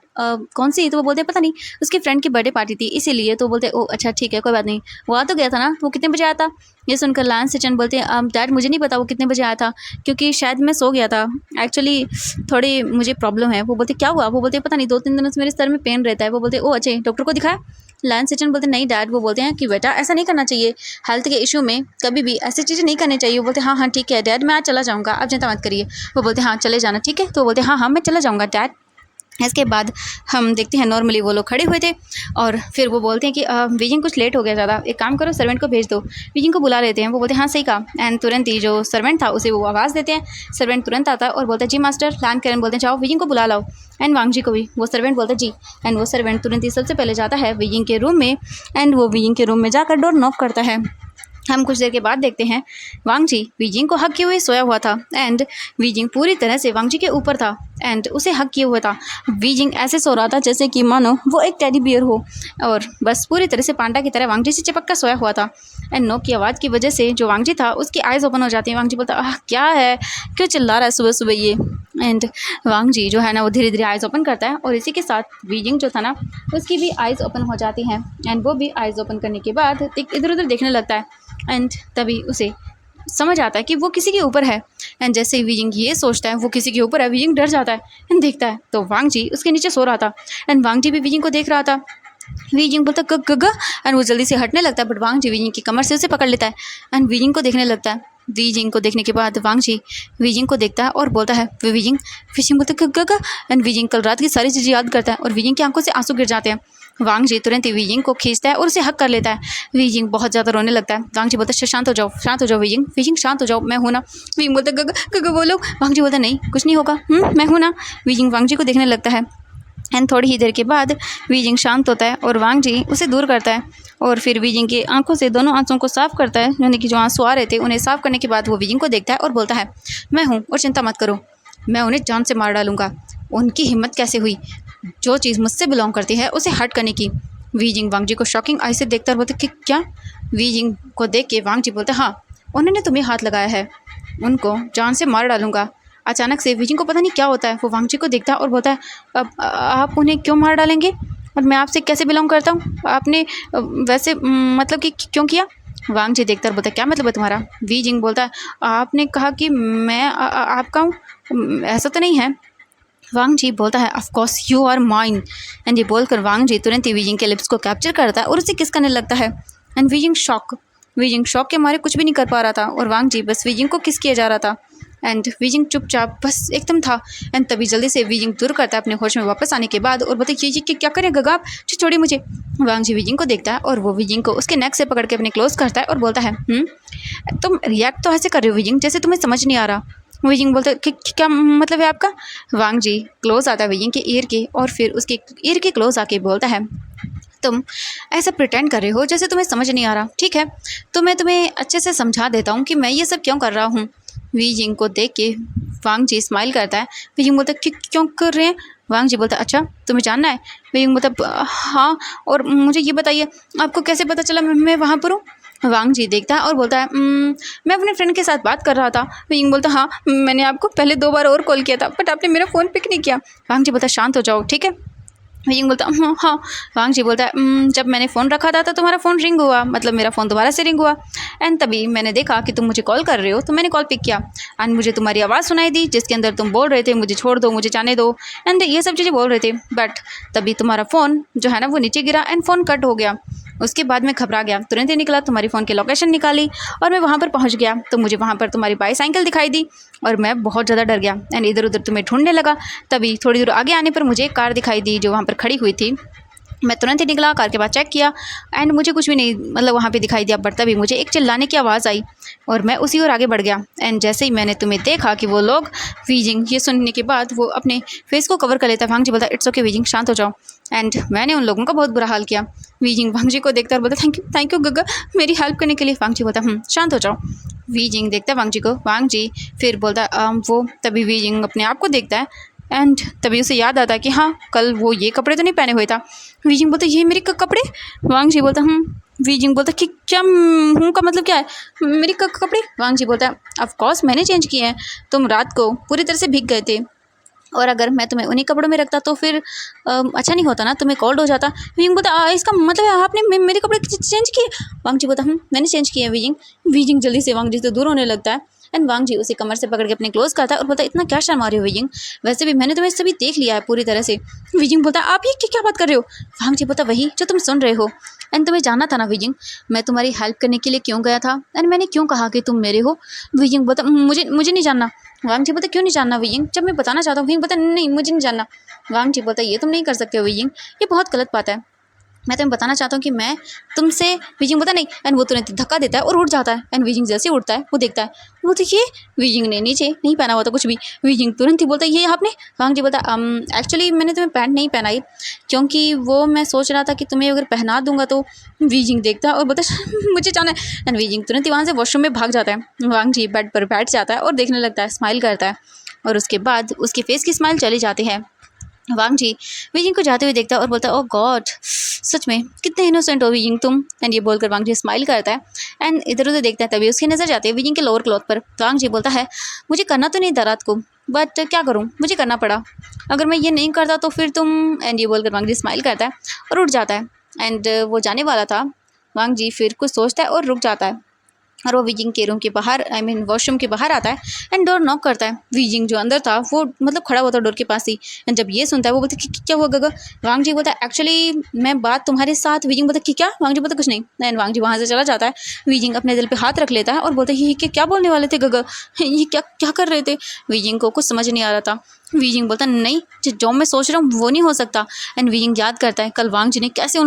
कौन सी? तो वो बोलते हैं पता नहीं, उसकी फ्रेंड की बर्थडे पार्टी थी इसीलिए। तो बोलते हैं ओह अच्छा ठीक है कोई बात नहीं, वो आ तो गया था ना, तो वो कितने बजे आया था? ये सुनकर लायन सेजन बोलते हैं डैड मुझे नहीं पता वो कितने बजे आया था, क्योंकि शायद मैं सो गया था, एक्चुअली थोड़ी मुझे प्रॉब्लम है। वो बोलते क्या हुआ? वो बोलते पता नहीं 2-3 दिनों से मेरे सर में पेन रहता है। वो बोलते ओह अच्छा डॉक्टर को दिखाया? लायन सेजन बोलते नहीं डैड। वो बोलते हैं कि बेटा ऐसा नहीं करना चाहिए, हेल्थ के इशू में कभी भी ऐसी चीज़ें नहीं करनी चाहिए। वो बोलते हाँ हाँ ठीक है डैड मैं आज चला जाऊँगा, आप चिंता मत करिए। वो बोलते हाँ चले जाना ठीक है। तो वो बोलते हाँ हाँ मैं चला जाऊँगा डैड। इसके बाद हम देखते हैं नॉर्मली वो लोग खड़े हुए थे और फिर वो बोलते हैं कि वीजिंग कुछ लेट हो गया ज़्यादा, एक काम करो सर्वेंट को भेज दो। वीजिंग को बुला लेते हैं। वो बोलते हैं हाँ सही कहा। एंड तुरंत ही जो सर्वेंट था उसे वो आवाज़ देते हैं। सर्वेंट तुरंत आता है और बोलता है जी मास्टर। लायन किरण बोलते हैं जाओ वीजिंग को बुला लाओ एंड वांगजी को भी। वो सर्वेंट बोलता है जी। एंड वो सर्वेंट तुरंत ही सबसे पहले जाता है वीजिंग के रूम में एंड वो वीजिंग के रूम में जाकर डोर नॉक करता है। हम कुछ देर के बाद देखते हैं वांगजी वीजिंग को हक किए हुए सोया हुआ था एंड वीजिंग पूरी तरह से वांगजी के ऊपर था एंड उसे हक किए हुआ था। वीजिंग ऐसे सो रहा था जैसे कि मानो वो एक टेडी बियर हो और बस पूरी तरह से पांडा की तरह वांगजी से चिपक कर सोया हुआ था। एंड नॉक की आवाज़ की वजह से जो वांगजी था उसकी आइज़ ओपन हो जाती है। वांगजी बोलता क्या है, क्यों चिल्ला रहा है सुबह सुबह ये? एंड वांगजी जो है ना वो धीरे धीरे आइज़ ओपन करता है और इसी के साथ वीजिंग जो था ना उसकी भी आइज़ ओपन हो जाती हैं एंड वो भी आइज़ ओपन करने के बाद इधर उधर देखने लगता है एंड तभी उसे समझ आता है कि वो किसी के ऊपर है। एंड जैसे ही वीजिंग ये सोचता है वो किसी के ऊपर है, वीजिंग डर जाता है एंड देखता है तो वांगजी उसके नीचे सो रहा था एंड वांगजी भी वीजिंग को देख रहा था। वीजिंग बोलता गग एंड वो जल्दी से हटने लगता है, बट वांगजी वीजिंग की कमर से उसे पकड़ लेता है एंड वीजिंग को देखने लगता है। वीजिंग को देखने के बाद वांगजी वीजिंग को देखता है और बोलता है वीजिंग। वीजिंग बोलता गग एंड वीजिंग कल रात की सारी चीज़ें याद करता है और वीजिंग की आंखों से आंसू गिर जाते हैं। वांगजी तुरंत ही वीजिंग को खींचता है और उसे हक कर लेता है। वीजिंग बहुत ज़्यादा रोने लगता है। वांगजी बोलता है शांत हो जाओ वीजिंग। वीजिंग शांत हो जाओ, मैं हूँ ना। वीजिंग बोलता है गग बोलो। वांगजी बोलता नहीं कुछ नहीं होगा, मैं हूँ ना। वीजिंग वांगजी को देखने लगता है एंड थोड़ी ही देर के बाद वीजिंग शांत होता है और वांगजी उसे दूर करता है और फिर वीजिंग की आंखों से दोनों आंसुओं को साफ़ करता है, यानी कि जो आंसू आ रहे थे उन्हें साफ़ करने के बाद वो वीजिंग को देखता है और बोलता है मैं हूँ और चिंता मत करो, मैं उन्हें जान से मार डालूंगा। उनकी हिम्मत कैसे हुई जो चीज़ मुझसे बिलोंग करती है उसे हर्ट करने की। वीजिंग वांगजी को शॉकिंग आई से देखता बोलते कि क्या? वीजिंग को देख के वांगजी बोलते हाँ उन्होंने तुम्हें हाथ लगाया है, उनको जान से मार डालूंगा। अचानक से वीजिंग को पता नहीं क्या होता है, वो वांगजी को देखता है और बोलता है अब आप उन्हें क्यों मार डालेंगे और मैं आपसे कैसे बिलोंग करता हूँ? आपने वैसे मतलब कि क्यों किया? वांगजी देखता और बोलता है क्या मतलब है तुम्हारा? वीजिंग बोलता है आपने कहा कि मैं आपका हूँ, ऐसा तो नहीं है। वांगजी बोलता है of course you are mine. And ये बोलकर वांगजी तुरंत ही वीजिंग के लिप्स को कैप्चर करता है और उसे किस करने लगता है। एंड वीजिंग शॉक के मारे कुछ भी नहीं कर पा रहा था और वांगजी बस वीजिंग को किस किया जा रहा था एंड वीजिंग चुपचाप बस एकदम था। एंड तभी जल्दी से वीजिंग दूर करता है अपने होश में वापस आने के बाद और बोलते ये क्या करें गगा आप, छोड़िए मुझे। वांगजी वीजिंग को देखता है और वो वीजिंग को उसके नेक से पकड़ के अपने क्लोज करता है और बोलता है तुम रिएक्ट तो ऐसे कर रहे हो वीजिंग जैसे तुम्हें समझ नहीं आ रहा। वीजिंग बोलता है कि क्या मतलब है आपका? वांगजी क्लोज आता है वीजिंग के ईयर के और फिर उसके ईयर के क्लोज आके बोलता है तुम ऐसा प्रिटेंड कर रहे हो जैसे तुम्हें समझ नहीं आ रहा, ठीक है तो मैं तुम्हें अच्छे से समझा देता हूँ कि मैं ये सब क्यों कर रहा हूँ। वीजिंग को देख के वांगजी स्माइल करता है। वीजिंग बोलता है क्यों कर रहे हैं? वांगजी बोलता है अच्छा तुम्हें जानना है? वीजिंग बोलता हाँ और मुझे ये बताइए आपको कैसे पता चला मैं वहाँ पर हूँ? वांगजी देखता है और बोलता है मैं अपने फ्रेंड के साथ बात कर रहा था। वीजिंग बोलता हाँ मैंने आपको पहले 2 बार और कॉल किया था बट आपने मेरा फ़ोन पिक नहीं किया। वांगजी बोलता है शांत हो जाओ ठीक है। वीजिंग बोलता हाँ। वांगजी बोलता है जब मैंने फ़ोन रखा था तो तुम्हारा फ़ोन रिंग हुआ, मतलब मेरा फ़ोन दोबारा से रिंग हुआ एंड तभी मैंने देखा कि तुम मुझे कॉल कर रहे हो तो मैंने कॉल पिक किया एंड मुझे तुम्हारी आवाज़ सुनाई दी जिसके अंदर तुम बोल रहे थे मुझे छोड़ दो, मुझे जाने दो एंड ये सब चीज़ें बोल रहे थे। बट तभी तुम्हारा फ़ोन जो है ना वो नीचे गिरा एंड फ़ोन कट हो गया। उसके बाद मैं घबरा गया, तुरंत ही निकला, तुम्हारी फ़ोन की लोकेशन निकाली और मैं वहाँ पर पहुँच गया तो मुझे वहाँ पर तुम्हारी बाईसाइकिल दिखाई दी और मैं बहुत ज़्यादा डर गया एंड इधर उधर तुम्हें ढूंढने लगा। तभी थोड़ी दूर आगे आने पर मुझे एक कार दिखाई दी जो वहाँ पर खड़ी हुई थी मैं तुरंत ही निकला, कार के बाद चेक किया एंड मुझे कुछ भी नहीं मतलब वहाँ पे दिखाई दिया, बट तभी मुझे एक चिल्लाने की आवाज़ आई और मैं उसी ओर आगे बढ़ गया। एंड जैसे ही मैंने तुम्हें देखा कि वो लोग वीजिंग, ये सुनने के बाद वो अपने फेस को कवर कर लेता है। वांग जी बोलता है इट्स ओके वीजिंग, शांत हो जाओ। एंड मैंने उन लोगों का बहुत बुरा हाल किया। वीजिंग वांग जी को देखता है और बोलता थैंक यू गग्गा मेरी हेल्प करने के लिए। वांग जी बोलता शांत हो जाओ। वीजिंग देखता है वांग जी को, वांग जी फिर बोलता है वो तभी वीजिंग अपने आप को देखता है एंड तभी उसे याद आता है कि हाँ कल वो ये कपड़े तो नहीं पहने हुए था। वीजिंग बोलता ये मेरे कपड़े। वांग जी बोलता वीजिंग बोलता कि क्या हूँ का मतलब क्या है, मेरे कपड़े। वांग जी बोलता है ऑफ कोर्स मैंने चेंज किए हैं, तुम रात को पूरी तरह से भीग गए थे और अगर मैं तुम्हें उन्हीं कपड़ों में रखता तो फिर अच्छा नहीं होता ना, तुम्हें कोल्ड हो जाता। वीजिंग बोलता इसका मतलब है आपने मेरे कपड़े चेंज किए। वांग जी बोलता मैंने चेंज किए हैं वीजिंग। वीजिंग जल्दी से वांग जी से दूर होने लगता है एंड वांग जी उसे कमर से पकड़ के अपने क्लोज करता है और बोलता इतना क्या शर्म आ रही हो वीजिंग, वैसे भी मैंने तुम्हें सभी देख लिया है पूरी तरह से। वीजिंग बोलता आप ये क्या बात कर रहे हो। वांग जी बोलता वही जो तुम सुन रहे हो एंड तुम्हें जानना था ना वीजिंग, मैं तुम्हारी हेल्प करने के लिए क्यों गया था एंड मैंने क्यों कहा कि तुम मेरे हो। वीजिंग बोलता मुझे नहीं जानना। वांग जी बोलता क्यों नहीं जानना वीजिंग, जब मैं बताना चाहता हूँ। वीजिंग बोलता नहीं मुझे नहीं जानना। वांग जी बोलता ये तुम नहीं कर सकते हो वीजिंग, ये बहुत गलत बात है, मैं तुम्हें बताना चाहता हूँ कि मैं तुमसे। वीजिंग बोलता नहीं एंड वो तुरंत धक्का देता है और उठ जाता है एंड वीजिंग जैसे उठता है वो देखता है वो तो ये वीजिंग ने नीचे नहीं पहना हुआ था कुछ भी। वीजिंग तुरंत ही बोलता है ये आपने। वांग जी बोलता एक्चुअली मैंने तुम्हें पैंट नहीं पहनाई क्योंकि वो मैं सोच रहा था कि तुम्हें अगर पहना दूंगा तो। वीजिंग देखता है और बोलता मुझे जाना है एंड वीजिंग तुरंत ही वहाँ से वॉशरूम में भाग जाता है। वांग जी बेड पर बैठ जाता है और देखने लगता है, स्माइल करता है और उसके बाद उसके फेस की स्माइल चली जाती है। वांग जी वीजिंग को जाते हुए देखता है और बोलता है ओह गॉड सच में कितने इनोसेंट हो वीजिंग तुम। एंड ये बोलकर वांग जी स्माइल करता है एंड इधर उधर देखता है, तभी उसकी नज़र जाती है वीजिंग के लोअर क्लॉथ पर। वांग जी बोलता है मुझे करना तो नहीं था रात को बट क्या करूँ मुझे करना पड़ा, अगर मैं ये नहीं करता तो फिर तुम। एंड ये बोलकर वांग जी स्माइल करता है और उठ जाता है एंड वो जाने वाला था। वांग जी फिर कुछ सोचता है और रुक जाता है और वो वीजिंग के रूम के बाहर वॉशरूम के बाहर आता है एंड डोर नॉक करता है। वीजिंग जो अंदर था वो मतलब खड़ा हुआ था डोर के पास ही एंड जब ये सुनता है वो बोलता है क्या हुआ गगा। वांग जी बोलता है एक्चुअली मैं बात तुम्हारे साथ। वीजिंग बोलता है कि क्या। वांग जी बोलता कुछ नहीं एंड वांग जी वहाँ से चला जाता है। वीजिंग अपने दिल पे हाथ रख लेता है और बोलता है ये क्या बोलने वाले थे गगा, ये क्या क्या कर रहे थे। वीजिंग को कुछ समझ नहीं आ रहा था। वीजिंग बोलता नहीं जो मैं सोच रहा हूँ वो नहीं हो सकता एंड वीजिंग याद करता है कल वांग जी ने कैसे